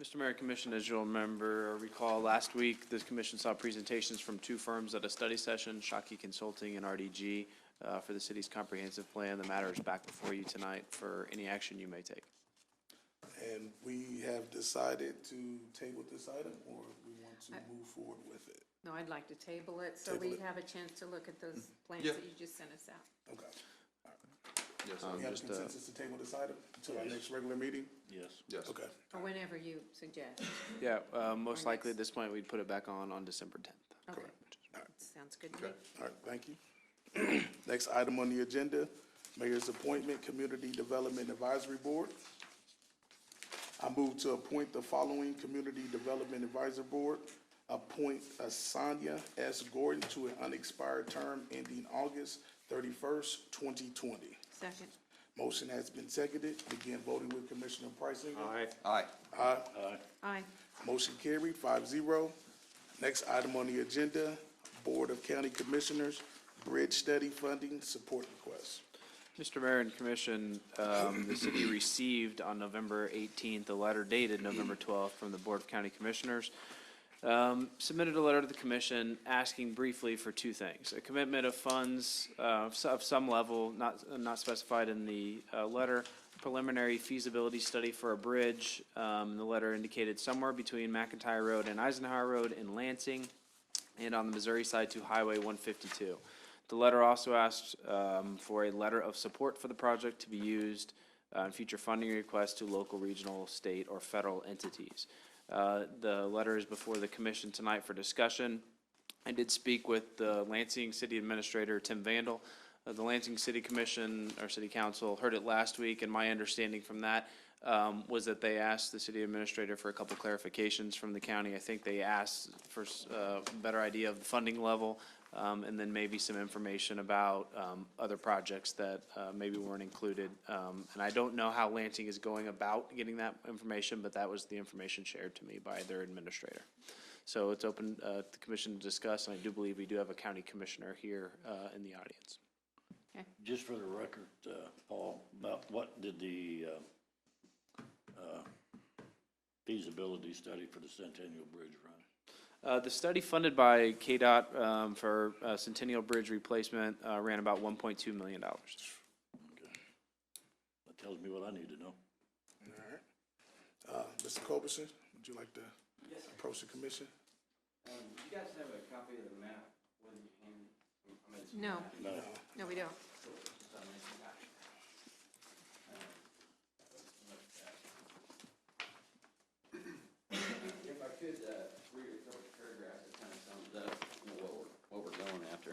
Mr. Mayor and Commission, as you'll remember or recall, last week, this commission saw presentations from 2 firms at a study session, Shockey Consulting and RDG, for the city's comprehensive plan. The matter is back before you tonight for any action you may take. And we have decided to table this item, or we want to move forward with it? No, I'd like to table it so Table we it. have a chance to look at those plans Yeah. that you just sent us out. Okay. Yes, We have a just, consensus to table this item until our next regular meeting? Yes. yes. Okay. Or whenever you suggest. Yeah, most likely at this point, we'd put it back on December 10th. Okay. Sounds good to me. All right, thank you. Next item on the agenda, Mayor's Appointment Community Development Advisory Board. I move to appoint the following Community Development Advisory Board. Appoint Asanya S. Gordon to an unexpired term ending August 31st, 2020. Second. Motion has been seconded. Begin voting with Commissioner Preisinger. Aye. Aye. Aye. Aye. Motion carried 5-0. Next item on the agenda, Board of County Commissioners, Bridge Study Funding Support Request. Mr. Mayor and Commission, the city received on November 18th a letter dated November 12th from the Board of County Commissioners. Submitted a letter to the commission asking briefly for 2 things: a commitment of funds of some level, not specified in the letter, preliminary feasibility study for a bridge. The letter indicated somewhere between McIntyre Road and Eisenhower Road in Lansing, and on the Missouri side to Highway 152. The letter also asked for a letter of support for the project to be used in future funding requests to local, regional, state, or federal entities. The letter is before the commission tonight for discussion. I did speak with the Lansing City Administrator, Tim Vandal. The Lansing City Commission, or City Council, heard it last week, and my understanding from that was that they asked the city administrator for a couple clarifications from the county. I think they asked for a better idea of the funding level, and then maybe some information about other projects that maybe weren't included. And I don't know how Lansing is going about getting that information, but that was the information shared to me by their administrator. So it's open to the commission to discuss, and I do believe we do have a county commissioner here in the audience. Just for the record, Paul, about what did the feasibility study for the Centennial Bridge run? The study funded by KDOT for Centennial Bridge replacement ran about $1.2 million. Okay. That tells me what I need to know. All right. Mr. Culberson, would you like to approach the commission? Do you guys have a copy of the map with your hand? No. No. No, we don't. If I could read a couple of paragraphs that kind of sums up what we're going after.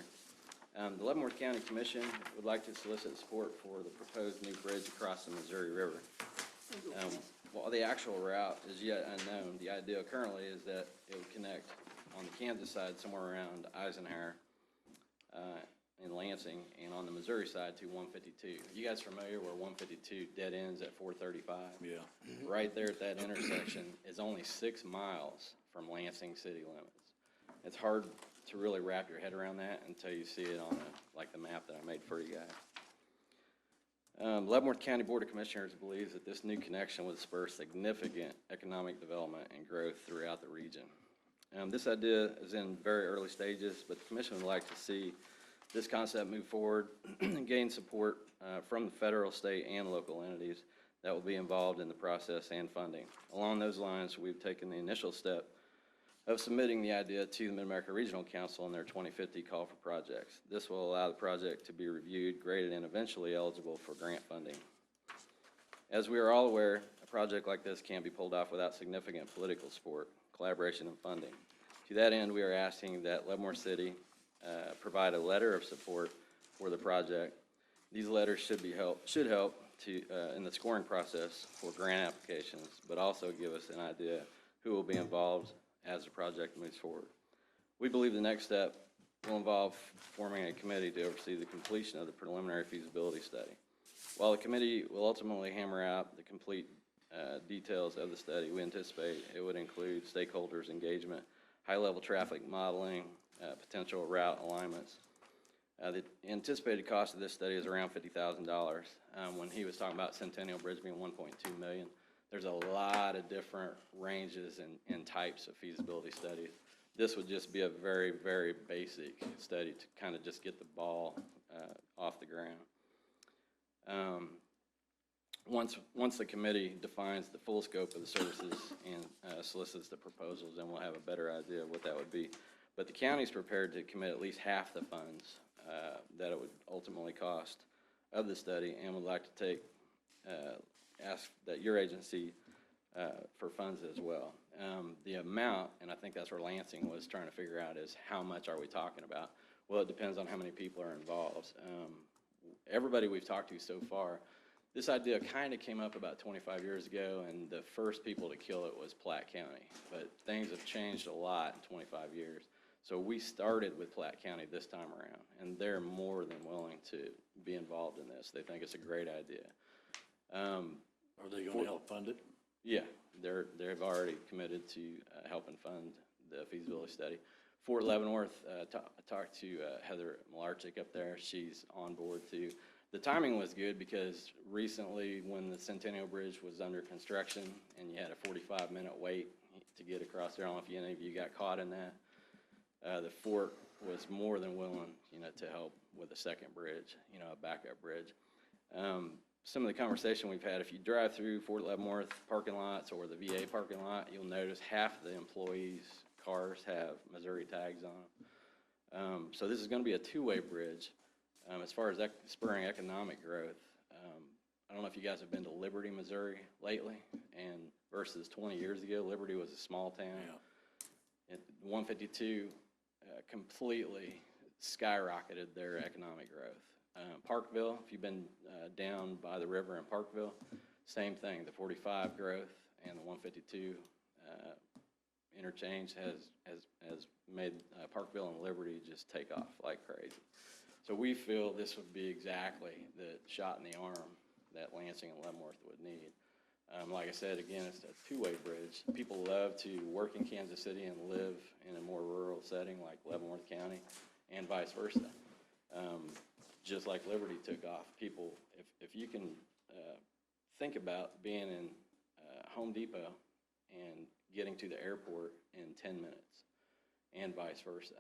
The Leavenworth County Commission would like to solicit support for the proposed new bridge across the Missouri River. While the actual route is yet unknown, the idea currently is that it would connect on the Kansas side somewhere around Eisenhower in Lansing, and on the Missouri side to 152. You guys familiar where 152 dead ends at 435? Yeah. Right there at that intersection is only 6 miles from Lansing city limits. It's hard to really wrap your head around that until you see it on like the map that I made for you guys. Leavenworth County Board of Commissioners believes that this new connection would spur significant economic development and growth throughout the region. This idea is in very early stages, but the commission would like to see this concept move forward and gain support from the federal, state, and local entities that will be involved in the process and funding. Along those lines, we've taken the initial step of submitting the idea to the Mid-America Regional Council in their 2050 call for projects. This will allow the project to be reviewed, graded, and eventually eligible for grant funding. As we are all aware, a project like this can't be pulled off without significant political support, collaboration, and funding. To that end, we are asking that Leavenworth City provide a letter of support for the project. These letters should help in the scoring process for grant applications, but also give us an idea who will be involved as the project moves forward. We believe the next step will involve forming a committee to oversee the completion of the preliminary feasibility study. While the committee will ultimately hammer out the complete details of the study, we anticipate it would include stakeholders' engagement, high-level traffic modeling, potential route alignments. The anticipated cost of this study is around $50,000. When he was talking about Centennial Bridge being $1.2 million, there's a lot of different ranges and types of feasibility studies. This would just be a very, very basic study to kind of just get the ball off the ground. Once the committee defines the full scope of the services and solicits the proposals, then we'll have a better idea of what that would be. But the county's prepared to commit at least half the funds that it would ultimately cost of the study, and would like to ask that your agency for funds as well. The amount, and I think that's where Lansing was trying to figure out, is how much are we talking about? Well, it depends on how many people are involved. Everybody we've talked to so far, this idea kind of came up about 25 years ago, and the first people to kill it was Platte County. But things have changed a lot in 25 years. So we started with Platte County this time around, and they're more than willing to be involved in this. They think it's a great idea. Are they going to help fund it? Yeah, they've already committed to helping fund the feasibility study. Fort Leavenworth, I talked to Heather Malarchik up there. She's on board too. The timing was good because recently when the Centennial Bridge was under construction and you had a 45-minute wait to get across there, I don't know if any of you got caught in that. The fort was more than willing, to help with a second bridge, a backup bridge. Some of the conversation we've had, if you drive through Fort Leavenworth parking lots or the VA parking lot, you'll notice half the employees' cars have Missouri tags on them. So this is going to be a two-way bridge. As far as spurring economic growth, I don't know if you guys have been to Liberty, Missouri lately, and versus 20 years ago, Liberty was a small town. Yeah. 152 completely skyrocketed their economic growth. Parkville, if you've been down by the river in Parkville, same thing. The 45 growth and the 152 interchange has made Parkville and Liberty just take off like crazy. So we feel this would be exactly the shot in the arm that Lansing and Leavenworth would need. Like I said, again, it's a two-way bridge. People love to work in Kansas City and live in a more rural setting like Leavenworth County, and vice versa. Just like Liberty took off, people, if you can think about being in Home Depot and getting to the airport in 10 minutes, and vice versa.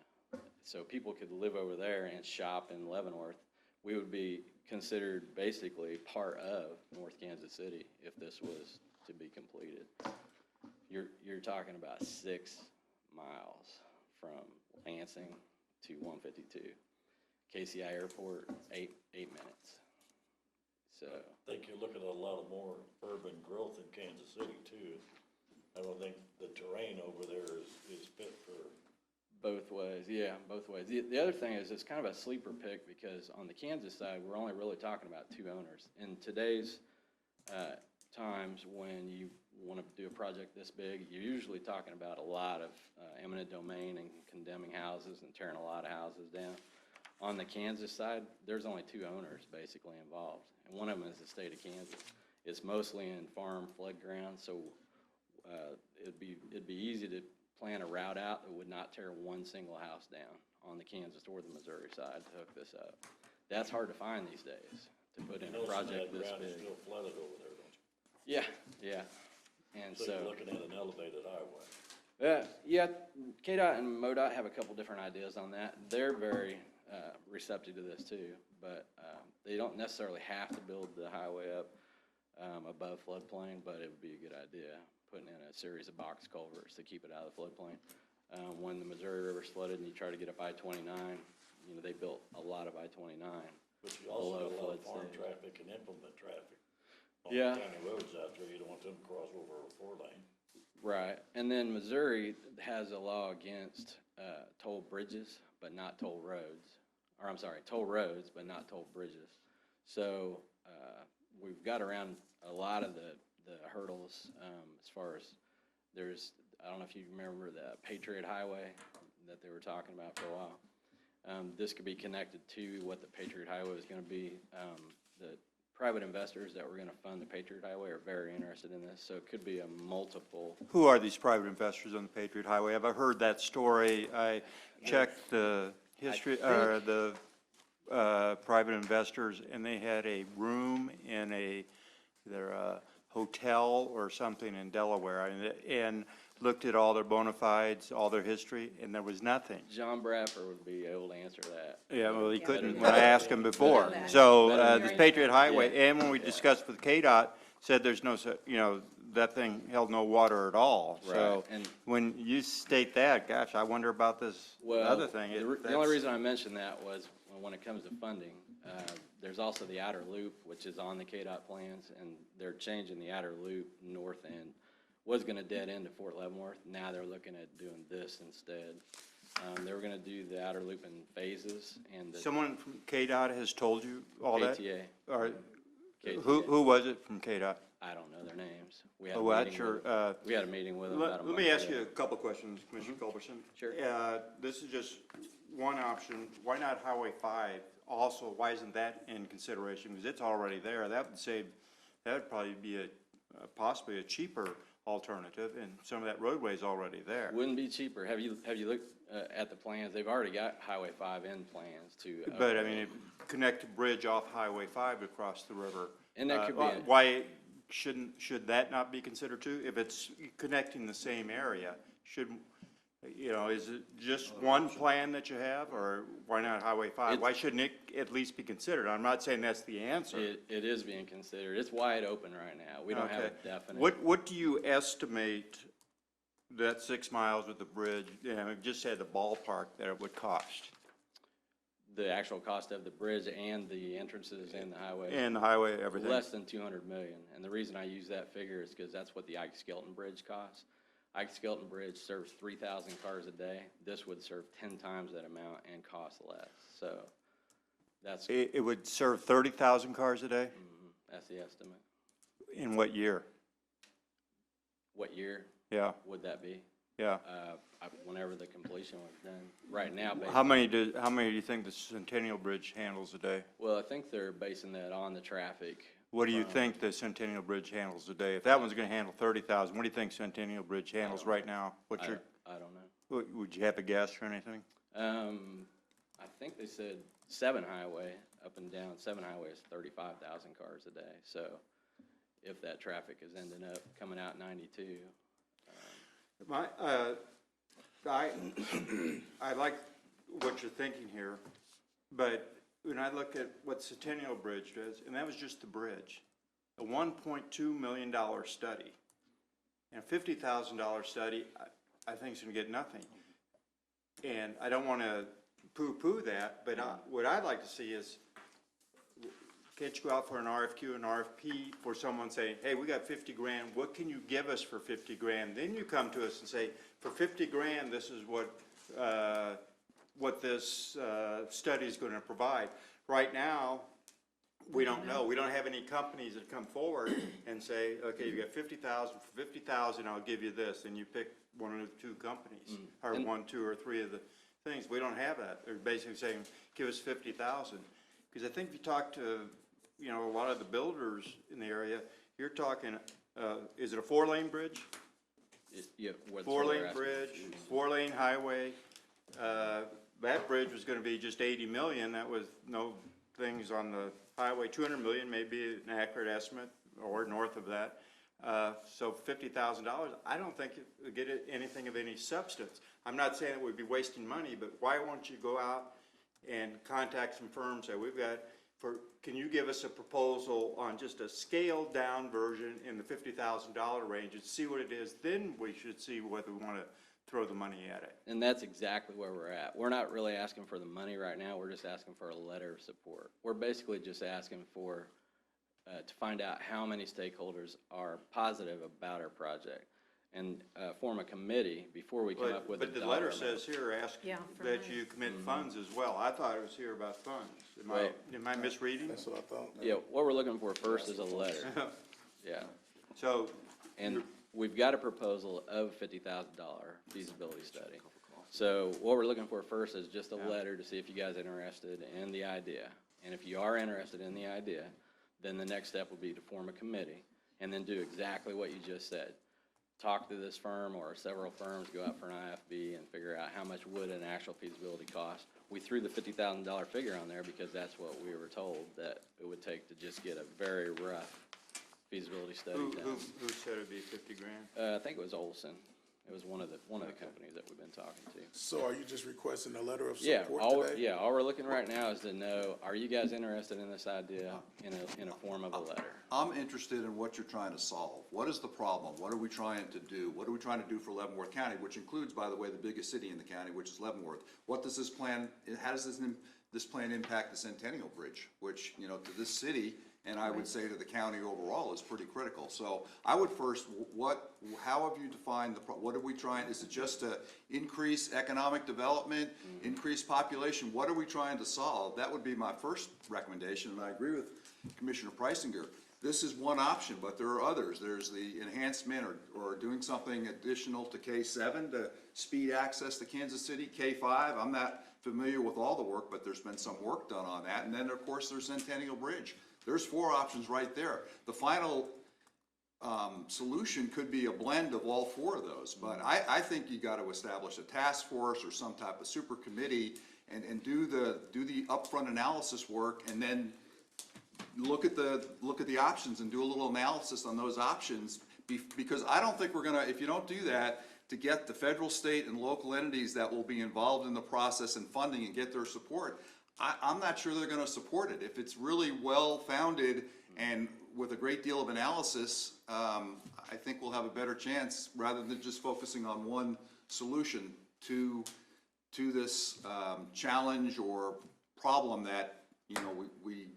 So people could live over there and shop in Leavenworth. We would be considered basically part of North Kansas City if this was to be completed. You're talking about 6 miles from Lansing to 152. KCI Airport, 8 minutes. So I think you're looking at a lot of more urban growth in Kansas City too. I don't think the terrain over there is fit for. Both ways, yeah, both ways. The other thing is it's kind of a sleeper pick because on the Kansas side, we're only really talking about 2 owners. In today's times when you want to do a project this big, you're usually talking about a lot of eminent domain and condemning houses and tearing a lot of houses down. On the Kansas side, there's only 2 owners basically involved, and one of them is the state of Kansas. It's mostly in farm flood ground, so it'd be easy to plan a route out that would not tear one single house down on the Kansas or the Missouri side to hook this up. That's hard to find these days, to put in a project this Ground is big. still flooded over there, don't Yeah, yeah. And you? So you're so, looking at an elevated highway. yeah, KDOT and MoDOT have a couple different ideas on that. They're very receptive to this too, but they don't necessarily have to build the highway up above floodplain, but it would be a good idea, putting in a series of box culverts to keep it out of the floodplain. When the Missouri River's flooded and you try to get up I-29, they built a lot of I-29. But you also got a lot below of flood farm stage. traffic and implement traffic. Yeah. On county roads out there, you don't want them to cross over a 4-lane. Right, and then Missouri has a law against toll bridges, but not toll roads. Or I'm sorry, toll roads, but not toll bridges. So we've got around a lot of the hurdles, as far as I don't know if you remember the Patriot Highway that they were talking about for a while. This could be connected to what the Patriot Highway is gonna be. The private investors that were gonna fund the Patriot Highway are very interested in this, so it could be a multiple. Who are these private investors on the Patriot Highway? Have I heard that story? I checked the history, or the private investors, and they had a room in either a hotel or something in Delaware, and looked at all their bona fides, all their history, and there was nothing. John Bradford would be able to answer that. Yeah, well, he Yeah. couldn't when I asked him before. So, this Patriot Highway, Yeah. and when we discussed with KDOT, said there's no, that thing held no water at all. So, Right, and- when you state that, gosh, I wonder about this Well, other thing. the only That's- reason I mentioned that was when it comes to funding, there's also the outer loop, which is on the KDOT plans, and they're changing the outer loop north end. Was gonna dead end to Fort Leavenworth, now they're looking at doing this instead. They were gonna do the outer loop in phases, and the Someone from KDOT has told you all that? KTA. Or, KTA. who was it from KDOT? I don't know their names. We had a Oh, that's meeting your, with- we had a meeting with them about a Let month me ask ago. you a couple questions, Commissioner Culberson. Sure. This is just one option. Why not Highway 5? Also, why isn't that in consideration? Because it's already there. That would probably be possibly a cheaper alternative, and some of that roadway is already there. Wouldn't be cheaper. Have you looked at the plans? They've already got Highway 5 in plans to. But, I mean, connect a bridge off Highway 5 across the river. And that could be a- Why should that not be considered too? If it's connecting the same area, is it just one plan that you have, or why not Highway 5? Why shouldn't it at least be considered? I'm not saying that's the answer. It is being considered. It's wide open right now. We don't have a Okay. definite. What do you estimate that 6 miles with the bridge, just say the ballpark that it would cost? The actual cost of the bridge and the entrances and the highway? And the highway, everything? Less than 200 million. And the reason I use that figure is because that's what the Ike Skelton Bridge costs. Ike Skelton Bridge serves 3,000 cars a day. This would serve 10 times that amount and cost less. So that's, It would serve 30,000 cars a day? that's the estimate. In what year? What year Yeah, would that be? yeah. Whenever the completion was done. Right now, How many do you think the Centennial Bridge handles a day? well, I think they're basing that on the traffic. What do you think the Centennial Bridge handles a day? If that one's gonna handle 30,000, what do you think Centennial Bridge handles right now? What's your, I don't know. would you have a guess or anything? I think they said 7 Highway, up and down 7 Highway is 35,000 cars a day. So if that traffic is ending up coming out 92. I like what you're thinking here, but when I look at what Centennial Bridge does, and that was just the bridge, a $1.2 million study, and a $50,000 study, I think is gonna get nothing. And I don't wanna poo-poo that, but what I'd like to see is, can't you go out for an RFQ, an RFP for someone saying, hey, we got 50 grand, what can you give us for 50 grand? Then you come to us and say, for 50 grand, this is what this study is gonna provide. Right now, we don't know. We don't have any companies that come forward and say, okay, you got 50,000, for 50,000, I'll give you this, and you pick one or two companies, or one, two, or three of the things. We don't have that. They're basically saying, give us 50,000. Because I think if you talk to, a lot of the builders in the area, you're talking, is it a 4-lane bridge? Yeah, what's 4-lane what they're asking. bridge, 4-lane highway. That bridge was gonna be just 80 million. That was no things on the highway. 200 million may be an accurate estimate, or north of that. So $50,000, I don't think it would get anything of any substance. I'm not saying it would be wasting money, but why won't you go out and contact some firms, say, can you give us a proposal on just a scaled down version in the $50,000 range and see what it is? Then we should see whether we want to throw the money at it. And that's exactly where we're at. We're not really asking for the money right now. We're just asking for a letter of support. We're basically just asking for, to find out how many stakeholders are positive about our project. and form a committee before we come up with a But the dollar letter amount. says here, ask Yeah, for that money. you commit funds as well. I thought it was here about funds. Well- Am I misreading? That's what I thought. Yeah, what we're looking for first is a letter. Yeah. So, And we've got a proposal of $50,000 feasibility study. So what we're looking for first is just a letter to see if you guys are interested in the idea. And if you are interested in the idea, then the next step would be to form a committee and then do exactly what you just said. Talk to this firm or several firms, go out for an IFB and figure out how much would an actual feasibility cost. We threw the $50,000 figure on there because that's what we were told that it would take to just get a very rough feasibility study who done. said it'd be 50 grand? I think it was Olson. It was one of the companies that we've been talking to. So are you just requesting a letter of Yeah, support today? all we're looking right now is to know, are you guys interested in this idea in a form of a letter? I'm interested in what you're trying to solve. What is the problem? What are we trying to do? What are we trying to do for Leavenworth County, which includes, by the way, the biggest city in the county, which is Leavenworth? What does this plan, how does this plan impact the Centennial Bridge, which, you know, to this city, and I would say to the county overall, is pretty critical. So I would first, how have you defined what are we trying, is it just to increase economic development, increase population? What are we trying to solve? That would be my first recommendation, and I agree with Commissioner Preisinger. This is one option, but there are others. There's the enhancement or doing something additional to K7 to speed access to Kansas City, K5. I'm not familiar with all the work, but there's been some work done on that. And then, of course, there's Centennial Bridge. There's 4 options right there. The final solution could be a blend of all 4 of those. But I think you got to establish a task force or some type of super committee and do the upfront analysis work, and then look at the options and do a little analysis on those options, because I don't think we're gonna, if you don't do that, to get the federal, state, and local entities that will be involved in the process and funding and get their support, I'm not sure they're gonna support it. If it's really well-founded and with a great deal of analysis, I think we'll have a better chance, rather than just focusing on one solution to this challenge or problem that, you know, we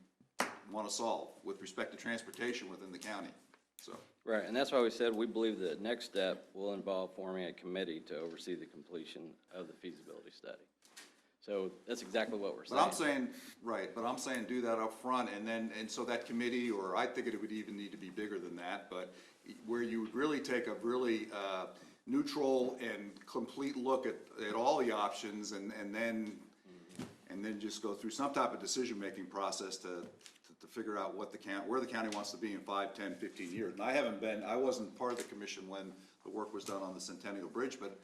want to solve with respect to transportation within the county, so. Right, and that's why we said we believe the next step will involve forming a committee to oversee the completion of the feasibility study. So that's exactly what we're saying. But I'm saying, right, but I'm saying do that up front, and then, and so that committee, or I think it would even need to be bigger than that, but where you would really take a really neutral and complete look at all the options, and then just go through some type of decision-making process to figure out what where the county wants to be in 5, 10, 15 years. And I wasn't part of the commission when the work was done on the Centennial Bridge, but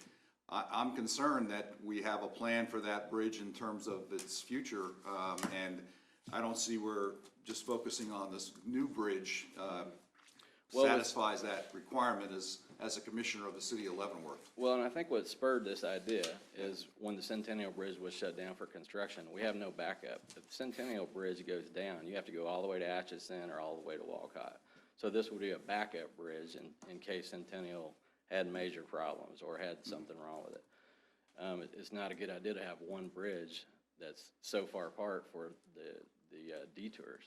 I'm concerned that we have a plan for that bridge in terms of its future, and I don't see where just focusing on this new bridge satisfies that requirement as a commissioner of the city of Leavenworth. Well, and I think what spurred this idea is when the Centennial Bridge was shut down for construction, we have no backup. If the Centennial Bridge goes down, you have to go all the way to Atchison or all the way to Walcott. So this would be a backup bridge in case Centennial had major problems or had something wrong with it. It's not a good idea to have one bridge that's so far apart for the detours.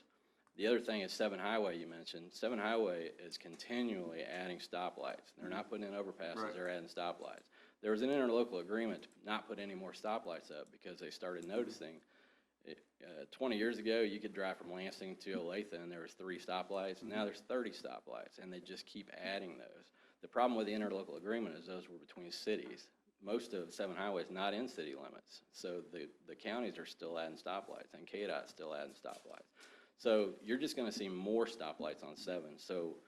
The other thing is 7 Highway you mentioned. 7 Highway is continually adding stoplights. They're not putting in overpasses, Right. they're adding stoplights. There was an interlocal agreement to not put any more stoplights up because they started noticing 20 years ago, you could drive from Lansing to Olathe and there was 3 stoplights. Now there's 30 stoplights, and they just keep adding those. The problem with the interlocal agreement is those were between cities. Most of 7 Highway is not in city limits, so the counties are still adding stoplights, and KDOT's still adding stoplights. So you're just gonna see more stoplights on 7. So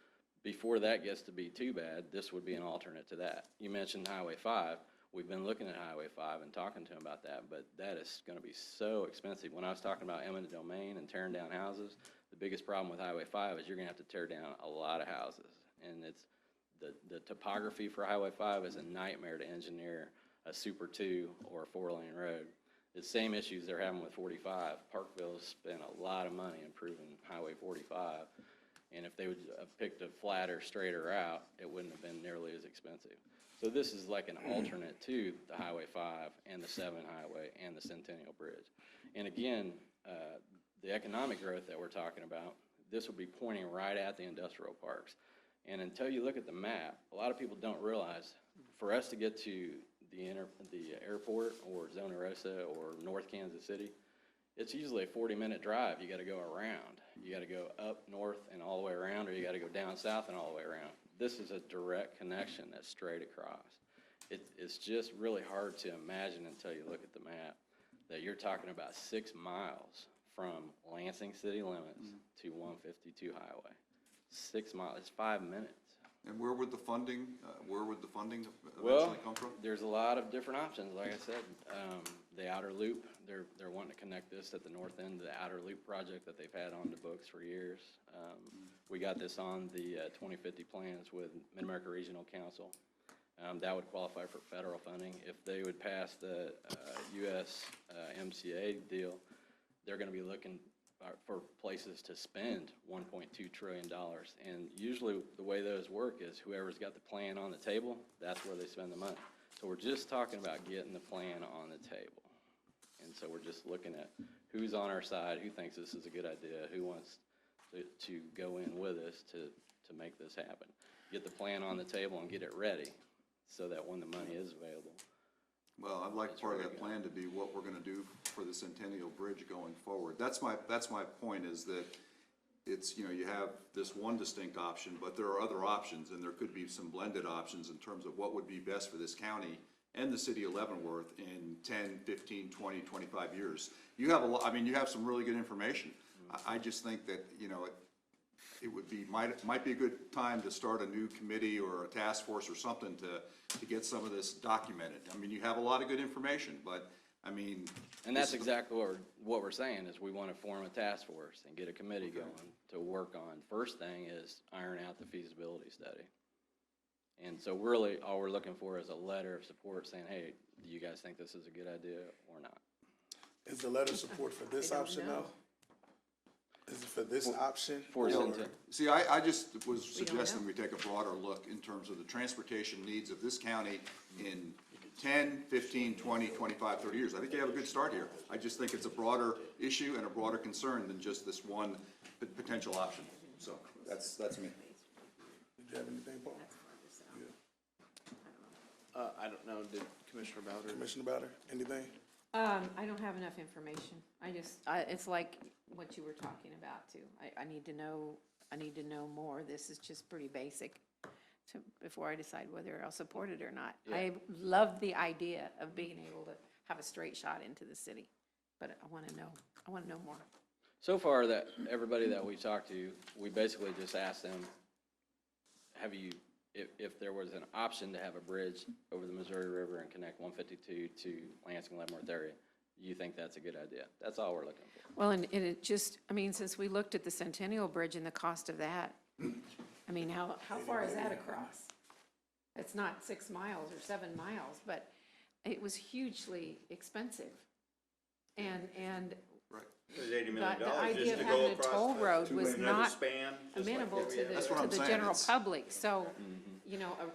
before that gets to be too bad, this would be an alternate to that. You mentioned Highway 5. We've been looking at Highway 5 and talking to them about that, but that is gonna be so expensive. When I was talking about eminent domain and tearing down houses, the biggest problem with Highway 5 is you're gonna have to tear down a lot of houses. And it's, the topography for Highway 5 is a nightmare to engineer a Super 2 or a 4-lane road. The same issues they're having with 45. Parkville's spent a lot of money improving Highway 45, and if they would have picked a flatter, straighter route, it wouldn't have been nearly as expensive. So this is like an alternate to the Highway 5 and the 7 Highway and the Centennial Bridge. And again, the economic growth that we're talking about, this will be pointing right at the industrial parks. And until you look at the map, a lot of people don't realize, for us to get to the airport or Zona Rosa or North Kansas City, it's usually a 40-minute drive. You gotta go around. You gotta go up north and all the way around, or you gotta go down south and all the way around. This is a direct connection that's straight across. It's just really hard to imagine until you look at the map that you're talking about 6 miles from Lansing city limits to 152 highway. 6 miles, it's 5 minutes. And where would the funding Well, eventually come from? there's a lot of different options, like I said. The outer loop, they're wanting to connect this at the north end, the outer loop project that they've had on the books for years. We got this on the 2050 plans with Mid-America Regional Council. That would qualify for federal funding. If they would pass the US MCA deal, they're gonna be looking for places to spend $1.2 trillion. And usually the way those work is whoever's got the plan on the table, that's where they spend the money. So we're just talking about getting the plan on the table. And so we're just looking at who's on our side, who thinks this is a good idea, who wants to go in with us to make this happen. Get the plan on the table and get it ready so that when the money is available. Well, I'd like part of that plan to be what we're gonna do for the Centennial Bridge going forward. That's my point, is that it's, you know, you have this one distinct option, but there are other options, and there could be some blended options in terms of what would be best for this county and the city of Leavenworth in 10, 15, 20, 25 years. You have you have some really good information. I just think that, you know, it would be, might be a good time to start a new committee or a task force or something to get some of this documented. I mean, you have a lot of good information, but, I mean. And that's exactly what we're saying, is we want to form a task force and get a committee going to work on. First thing is iron out the feasibility study. And so really, all we're looking for is a letter of support saying, hey, do you guys think this is a good idea or not? Is the letter of support for this option now? Is it for this option? For or- See, I just was We don't suggesting know. we take a broader look in terms of the transportation needs of this county in 10, 15, 20, 25, 30 years. I think you have a good start here. I just think it's a broader issue and a broader concern than just this one potential option. So, that's me. Did you have anything, Paul? I don't know, did Commissioner Bowder? Commissioner Bowder, anything? I don't have enough information. It's like what you were talking about too. I need to know more. This is just pretty basic before I decide whether I'll support it or not. I love the idea of being able to have a straight shot into the city, but I want to know more. So far, that everybody that we talked to, we basically just asked them, if there was an option to have a bridge over the Missouri River and connect 152 to Lansing, Leavenworth area, you think that's a good idea? That's all we're looking for. Well, and it just, since we looked at the Centennial Bridge and the cost of that, how far is that across? It's not 6 miles or 7 miles, but it was hugely expensive. And Right. It was $80 million the idea just of to having go a across toll road was another not span, just like amenable to every the, what I'm to the saying, general it's- public. So,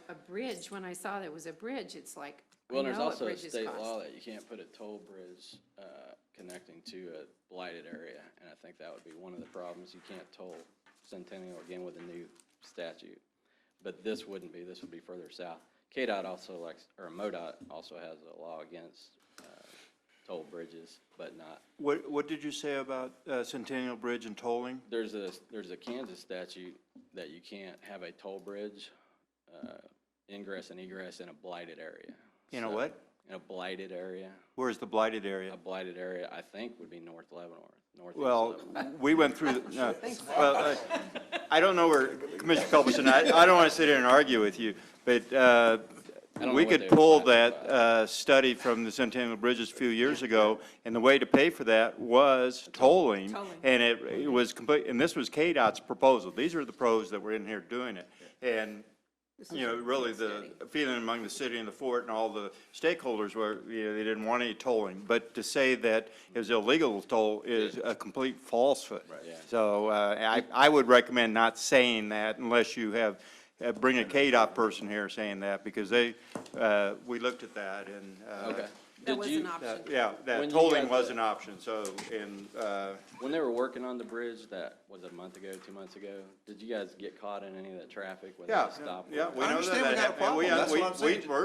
a bridge, when I saw that was a bridge, it's like, Well, I there's know what also a bridges state law cost. that you can't put a toll bridge connecting to a blighted area, and I think that would be one of the problems. You can't toll Centennial again with a new statute. But this wouldn't be, this would be further south. KDOT also MoDOT also has a law against toll bridges, but not. What did you say about Centennial Bridge and tolling? There's a Kansas statute that you can't have a toll bridge, ingress and egress in a blighted area. In a So, what? In a blighted area. Where's the blighted area? A blighted area, I think, would be North Leavenworth, northeast Well, Leavenworth. we went through, I don't know where, Commissioner Culberson, I don't want to sit here and argue with you, but know we what could they pull were that study from the Centennial Bridges a few years ago, and the way to pay for that was tolling. Tolling. And it was complete, and this was KDOT's proposal. These are the pros that were in here doing it. And, really the feeling among the city and the fort and all the stakeholders were, they didn't want any tolling. But to say that it was illegal to toll is a complete falsehood. Yeah. So I would recommend not saying that unless you bring a KDOT person here saying that, because we looked at that and. Okay. That was you- an option. Yeah, that When you tolling guys- was an option, so, and, When they were working on the bridge, that was a month ago, 2 months ago, did you guys get caught in any of that traffic when they yeah, stopped? yeah, we I know understand that we got a happened. problem, that's what I'm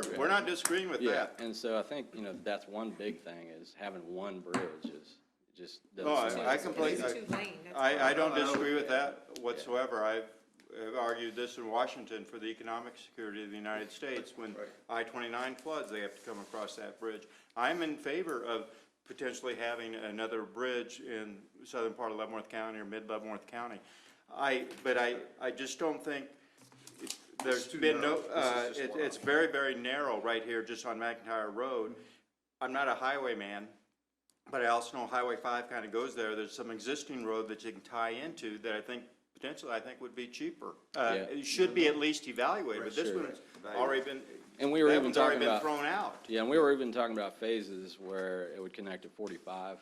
saying. We're not disagreeing with Yeah, that. and so I think, that's one big thing is having one bridge is just Oh, doesn't seem I like It's completely, two lane, that's I don't disagree with that whatsoever. I've argued this in Washington for the economic security of the United States. When I-29 floods, they have to come across that bridge. I'm in favor of potentially having another bridge in southern part of Leavenworth County or mid-Leavenworth County. But I just don't think, there's too been no, narrow. This is just one it's very, very narrow right here, just on McIntyre Road. I'm not a highwayman, but I also know Highway 5 kind of goes there. There's some existing road that you can tie into that I think, potentially, I think would be cheaper. Yeah. It should be at least evaluated, but this Sure. one's already been, And we were that even one's already talking been about. thrown out. Yeah, and we were even talking about phases where it would connect to 45.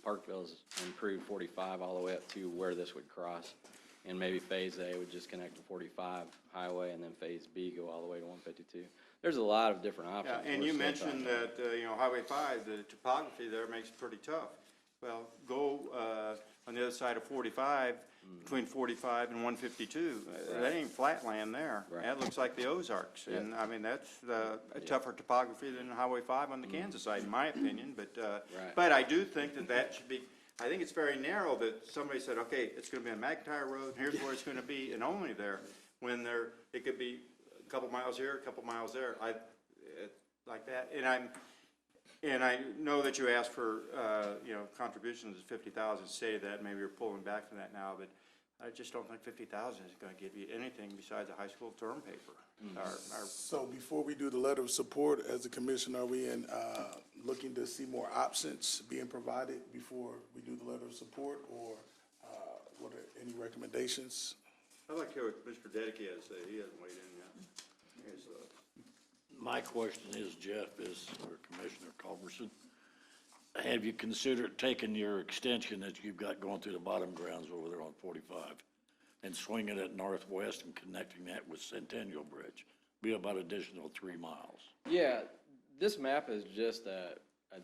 Parkville's improved 45 all the way up to where this would cross. And maybe Phase A would just connect to 45 highway, and then Phase B go all the way to 152. There's a lot of different Yeah, options. and we're you still mentioned talking about. that, Highway 5, the topography there makes it pretty tough. Well, go on the other side of 45, between 45 and 152. That ain't flat land there. Right. That looks like the Ozarks. Yeah. And, I mean, that's a tougher topography than Highway 5 on the Kansas side, in my opinion. Right. But I do think that should be, I think it's very narrow that somebody said, okay, it's gonna be on McIntyre Road, here's where it's gonna be, and only there, when it could be a couple miles here, a couple miles there, like that. And I know that you asked for, contributions of 50,000, say that, maybe you're pulling back from that now, but I just don't think 50,000 is gonna give you anything besides a high school term paper. So before we do the letter of support, as a commission, are we looking to see more options being provided before we do the letter of support, or what are any recommendations? I'd like to hear what Mr. Dedeke has to say, he hasn't weighed in yet. His thoughts. My question is, Jeff, or Commissioner Culberson, have you considered taking your extension that you've got going through the bottom grounds over there on 45 and swinging it northwest and connecting that with Centennial Bridge? Be about additional 3 miles. Yeah, this map is just a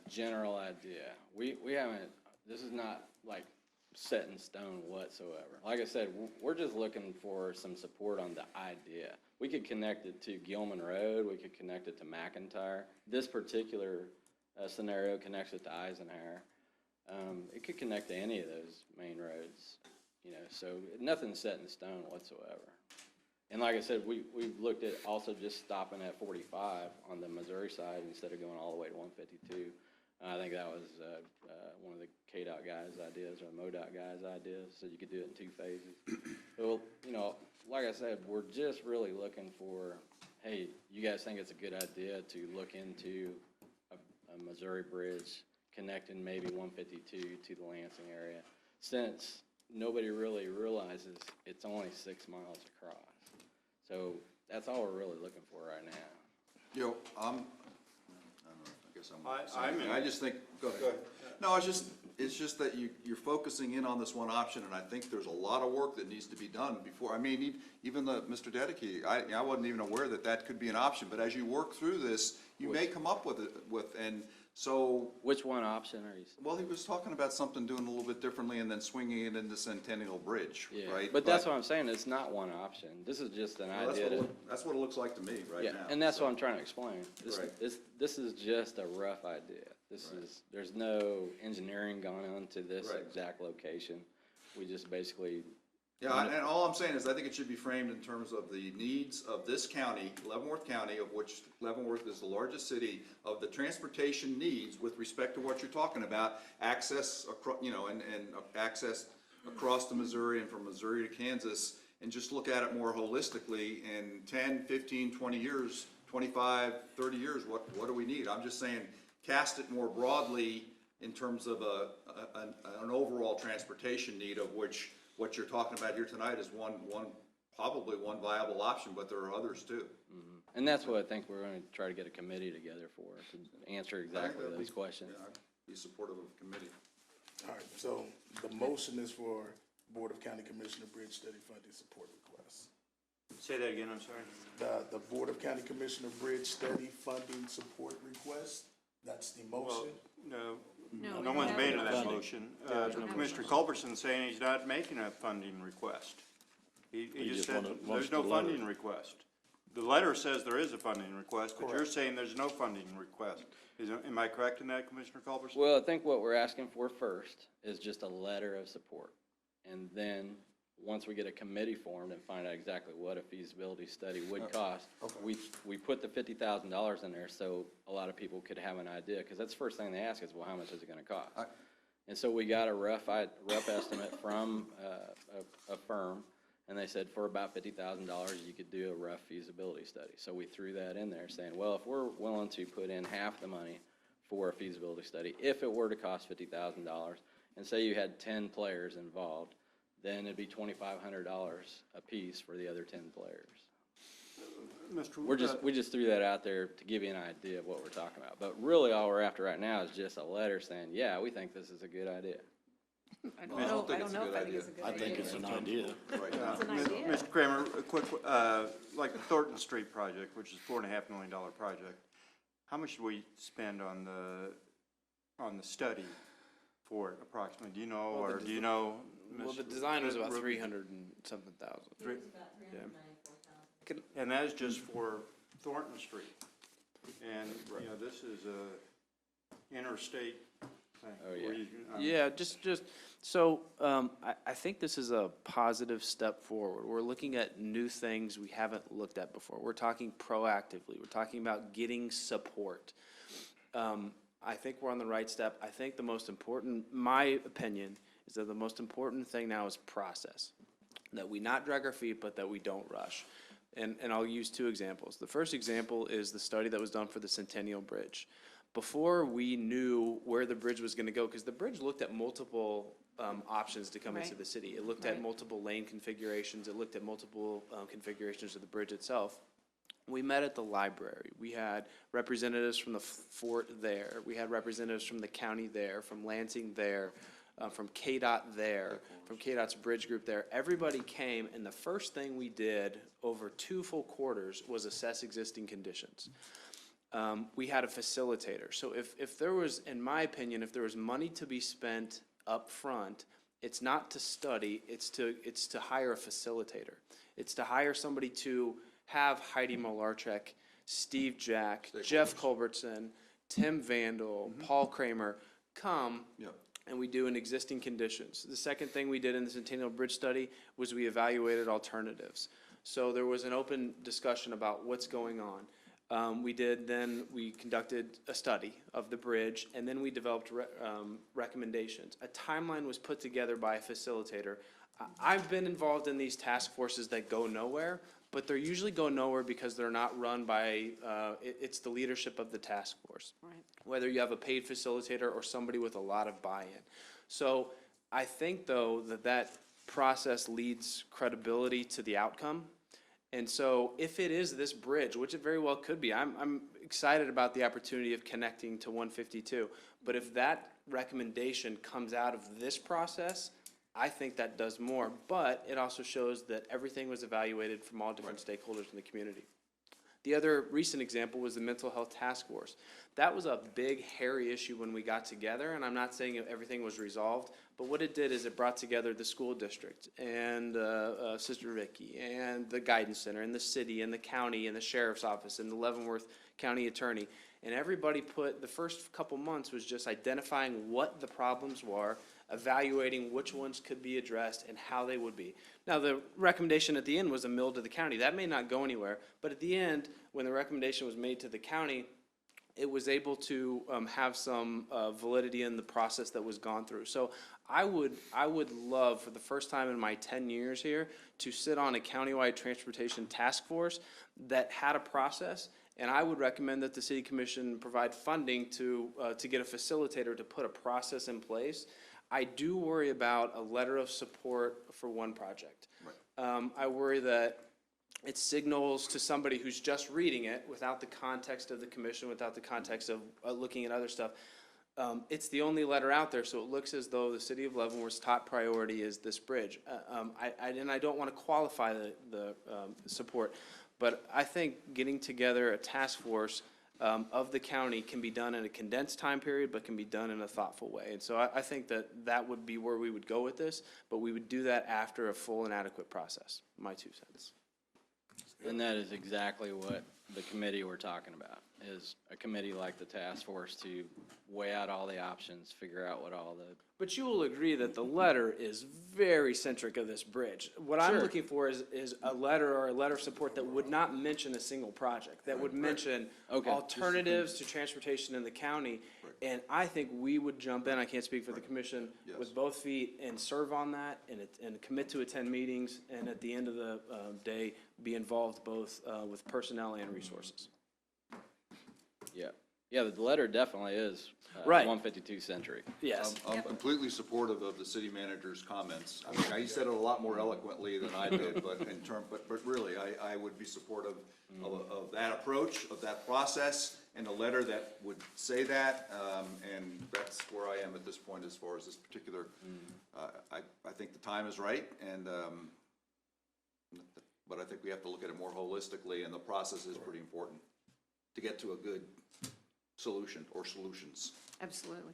general idea. We haven't, this is not like set in stone whatsoever. Like I said, we're just looking for some support on the idea. We could connect it to Gilman Road, we could connect it to McIntyre. This particular scenario connects it to Eisenhower. It could connect to any of those main roads, so nothing's set in stone whatsoever. And like I said, we've looked at also just stopping at 45 on the Missouri side instead of going all the way to 152. I think that was one of the KDOT guys' ideas or MoDOT guys' ideas, so you could do it in 2 phases. Well, like I said, we're just really looking for, hey, you guys think it's a good idea to look into a Missouri bridge connecting maybe 152 to the Lansing area, since nobody really realizes it's only 6 miles across. So that's all we're really looking for right now. I don't know, I guess I'm in. I just think, go ahead. No, it's just that you're focusing in on this one option, and I think there's a lot of work that needs to be done before, even Mr. Dedeke, I wasn't even aware that could be an option, but as you work through this, you may come up with and so. Which one option are you? Well, he was talking about something doing a little bit differently and then swinging it into Centennial Bridge, Yeah, right? but that's what I'm saying, it's not one option. This is just an Well, idea to. that's what it looks like to me right Yeah, now. and that's so. what I'm trying to explain. Right. This is just a rough idea. There's no engineering gone into this Right. exact location. We just basically. Yeah, and all I'm saying is I think it should be framed in terms of the needs of this county, Leavenworth County, of which Leavenworth is the largest city, of the transportation needs with respect to what you're talking about, access and access across the Missouri and from Missouri to Kansas, and just look at it more holistically in 10, 15, 20 years, 25, 30 years, what do we need? I'm just saying, cast it more broadly in terms of an overall transportation need, of which what you're talking about here tonight is probably one viable option, but there are others too. And that's what I think we're going to try to get a committee together for, to answer exactly that'd be- those questions. Yeah, I'd be supportive of a committee. All right, so the motion is for Board of County Commissioner Bridge Study Funding Support Request. Say that again, I'm sorry. The Board of County Commissioner Bridge Study Funding Support Request, That's the motion. No, No, no we one's don't made have that a motion. don't have a Commissioner Culberson's saying he's not making a funding request. He He just just said wants there's the no letter. funding request. The letter says there is a funding request, but you're saying there's no funding request. Am I correct in that, Commissioner Culberson? Well, I think what we're asking for first is just a letter of support. And then, once we get a committee formed and find out exactly what a feasibility study would cost, we put the $50,000 in there so a lot of people could have an idea, because that's the first thing they ask is, well, how much is it gonna cost? And so we got a rough estimate from a firm, and they said for about $50,000, you could do a rough feasibility study. So we threw that in there saying, well, if we're willing to put in half the money for a feasibility study, if it were to cost $50,000, and say you had 10 players involved, then it'd be $2,500 a piece for the other 10 players. We just threw that out there to give you an idea of what we're talking about. But really, all we're after right now is just a letter saying, yeah, we think this is a good idea. I don't know if I think it's a good I idea. think it's an idea. It's an idea. Mr. Kramer, a quick, like the Thornton Street project, which is $4.5 million project, how much did we spend on the study for it approximately? Do you know, or do you know? Well, the Mr. design was about Ruby? 300 and something thousand. And that is just for Thornton Street. And, you know, this is a interstate thing. Oh, yeah. where you- Yeah, so, I think this is a positive step forward. We're looking at new things we haven't looked at before. We're talking proactively. We're talking about getting support. I think we're on the right step. I think the most important, my opinion, is that the most important thing now is process. That we not drag our feet, but that we don't rush. And I'll use two examples. The first example is the study that was done for the Centennial Bridge. Before we knew where the bridge was gonna go, because the bridge looked at multiple options to come into Right. the city. It looked at Right. multiple lane configurations, it looked at multiple configurations of the bridge itself. We met at the library. We had representatives from the fort there. We had representatives from the county there, from Lansing there, from KDOT there, from KDOT's bridge group there. Everybody came, and the first thing we did over 2 full quarters was assess existing conditions. We had a facilitator. So if there was, in my opinion, if there was money to be spent up front, it's not to study, it's to hire a facilitator. It's to hire somebody to have Heidi Molarchek, Steve Jack, Jeff Culbertson, Tim Vandal, Paul Kramer come, and we do an existing conditions. The second thing we did in the Centennial Bridge study was we evaluated alternatives. So there was an open discussion about what's going on. We conducted a study of the bridge, and then we developed recommendations. A timeline was put together by a facilitator. I've been involved in these task forces that go nowhere, but they usually go nowhere because they're not run by, it's the leadership of the task force. Right. Whether you have a paid facilitator or somebody with a lot of buy-in. So I think, though, that process leads credibility to the outcome. And so if it is this bridge, which it very well could be, I'm excited about the opportunity of connecting to 152. But if that recommendation comes out of this process, I think that does more. But it also shows that everything was evaluated from all different stakeholders in the community. The other recent example was the Mental Health Task Force. That was a big, hairy issue when we got together, and I'm not saying everything was resolved, but what it did is it brought together the school district and Sister Vicky and the Guidance Center and the city and the county and the sheriff's office and the Leavenworth County Attorney. And everybody the first couple months was just identifying what the problems were, evaluating which ones could be addressed and how they would be. Now, the recommendation at the end was a mill to the county. That may not go anywhere, but at the end, when the recommendation was made to the county, it was able to have some validity in the process that was gone through. So I would love, for the first time in my 10 years here, to sit on a countywide transportation task force that had a process. And I would recommend that the city commission provide funding to get a facilitator to put a process in place. I do worry about a letter of support for one project. I worry that it signals to somebody who's just reading it without the context of the commission, without the context of looking at other stuff. It's the only letter out there, so it looks as though the city of Leavenworth's top priority is this bridge. I don't want to qualify the support, but I think getting together a task force of the county can be done in a condensed time period, but can be done in a thoughtful way. And so I think that would be where we would go with this, but we would do that after a full and adequate process, my 2 cents. And that is exactly what the committee we're talking about, is a committee like the task force to weigh out all the options, figure out what all the. But you will agree that the letter is very centric of this bridge. What I'm Sure. looking for is a letter or a letter of support that would not mention a single project, that would mention Okay. alternatives to transportation in the county. And I think we would jump in, I can't speak for the commission, with both feet and serve on that and commit to attend meetings, and at the end of the day, be involved both with personnel and resources. Yeah, yeah, the letter definitely is Right. 152 century. Yes. I'm completely supportive of the city manager's comments. I mean, he said it a lot more eloquently than I did, but but really, I would be supportive of that approach, of that process, and a letter that would say that, and that's where I am at this point as far as this particular, I think the time is right, and, but I think we have to look at it more holistically, and the process is pretty important to get to a good solution or solutions. Absolutely.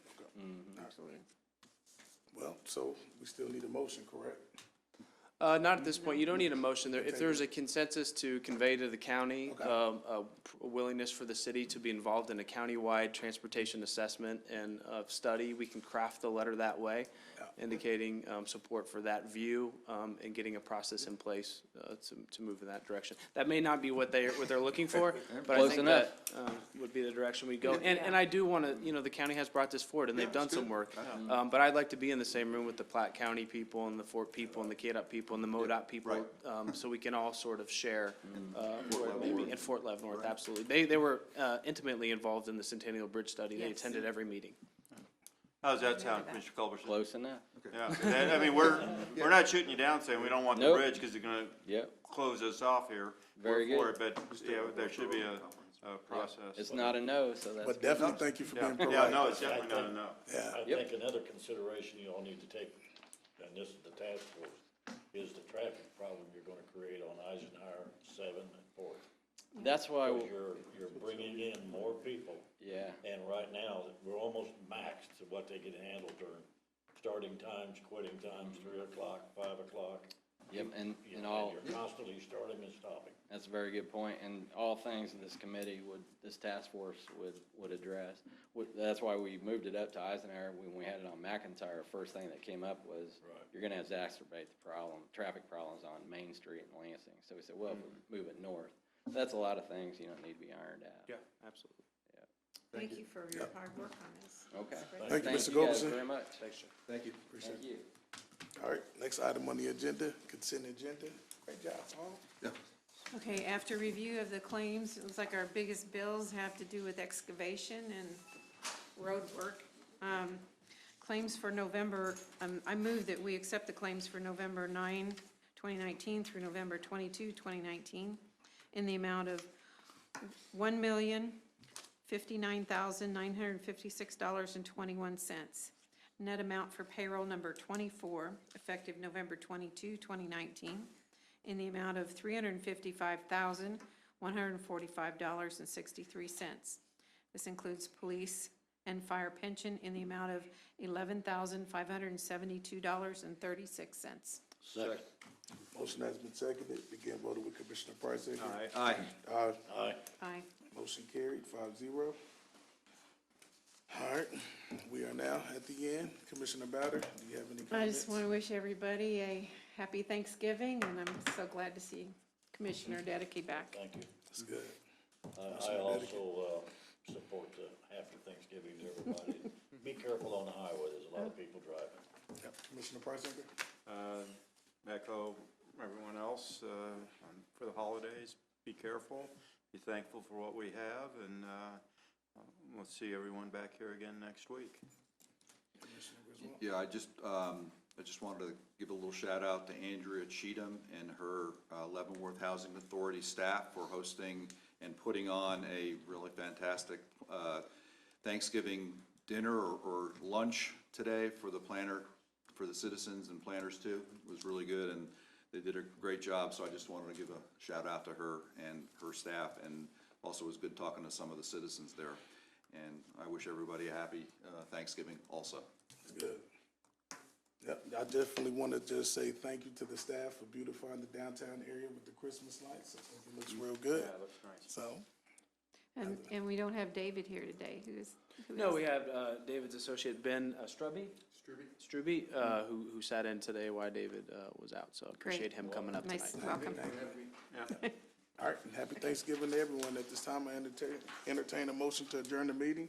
Absolutely. Well, so we still need a motion, correct? Not at this point. You don't need a motion there. If there's a consensus to convey to the county, a willingness for the city to be involved in a countywide transportation assessment and study, we can craft the letter that way, indicating support for that view, and getting a process in place to move in that direction. That may not be what they're looking for, but I Close think enough. that would be the direction we go. And I do want to, the county has brought this forward, and they've done some work. But I'd like to be in the same room with the Platte County people and the Fort people and the KDOT people and the MoDOT people, so we can all sort of share, where it may be, and Fort Leavenworth, absolutely. They were intimately involved in the Centennial Bridge study. They Yes. attended every meeting. How's that sound, Commissioner Culberson? Close enough. Yeah, and I mean, we're not shooting you down saying we don't want the Nope. bridge, because they're gonna Yep, close us off here. Very We're for good. it, But, yeah, there should be a process. it's not a no, so that's But good. definitely thank you for being Yeah, proactive. no, it's definitely not a no. Yeah. I Yep. think another consideration you all need to take, and this is the task force, is the traffic problem you're gonna create on Eisenhower, 7, and 4th. That's why, Because you're bringing in more people, yeah, and right now, we're almost maxed to what they can handle during starting times, quitting times, 3 o'clock, 5 o'clock. yep, and You and know, all, and you're constantly starting and stopping. that's a very good point, and all things this committee this task force would address. That's why we moved it up to Eisenhower. When we had it on McIntyre, first thing that came up was, Right. you're gonna exacerbate the traffic problems on Main Street and Lansing. So we said, well, if we move it north, that's a lot of things, need to be ironed out. Yeah, absolutely. Thank you for your hard work on this. Okay. Thank you, Mr. guys Goldberg. very much. Thanks, Jim. Thank you. Thank you. All right, next item on the agenda, consent agenda. Great job, Paul. Okay, after review of the claims, it looks like our biggest bills have to do with excavation and road work. Claims for November, I move that we accept the claims for November 9, 2019 through November 22, 2019, in the amount of $1,059,956.21. Net amount for payroll number 24, effective November 22, 2019, in the amount of $355,145.63. This includes police and fire pension in the amount of $11,572.36. Second. Motion has been seconded, begin voting with Commissioner Price. Aye. Aye. Aye. Aye. Motion carried, 5-0. All right, we are now at the end. Commissioner Bowder, do you have any I comments? just want to wish everybody a happy Thanksgiving, and I'm so glad to see Commissioner Dedekey back. Thank you. That's good. I also support the happy Thanksgiving to everybody. Be careful on the highway, there's a lot of people driving. Yep. Commissioner Price. Echo everyone else, for the holidays, be careful, be thankful for what we have, and, we'll see everyone back here again next week. Yeah, I just wanted to give a little shout out to Andrea Cheatham and her Leavenworth Housing Authority staff for hosting and putting on a really fantastic Thanksgiving dinner or lunch today for the citizens and planners too. It was really good, and they did a great job, so I just wanted to give a shout out to her and her staff, and Also, it was good talking to some of the citizens there. And I wish everybody a happy Thanksgiving also. Good. Yep, I definitely want to just say thank you to the staff for beautifying the downtown area with the Christmas lights. I think it looks real good. Yeah, it looks nice. So, And we don't have David here today, who is? No, we have David's associate, Ben Strubbe, who sat in today while David was out, so I appreciate him coming up Nice, tonight. welcome. all right, and happy Thanksgiving to everyone. At this time, I entertain a motion to adjourn the meeting.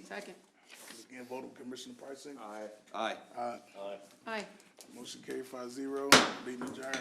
Second. Again, vote on Commissioner Pricing. Aye. Aye. Motion carried 5-0, meeting adjourned.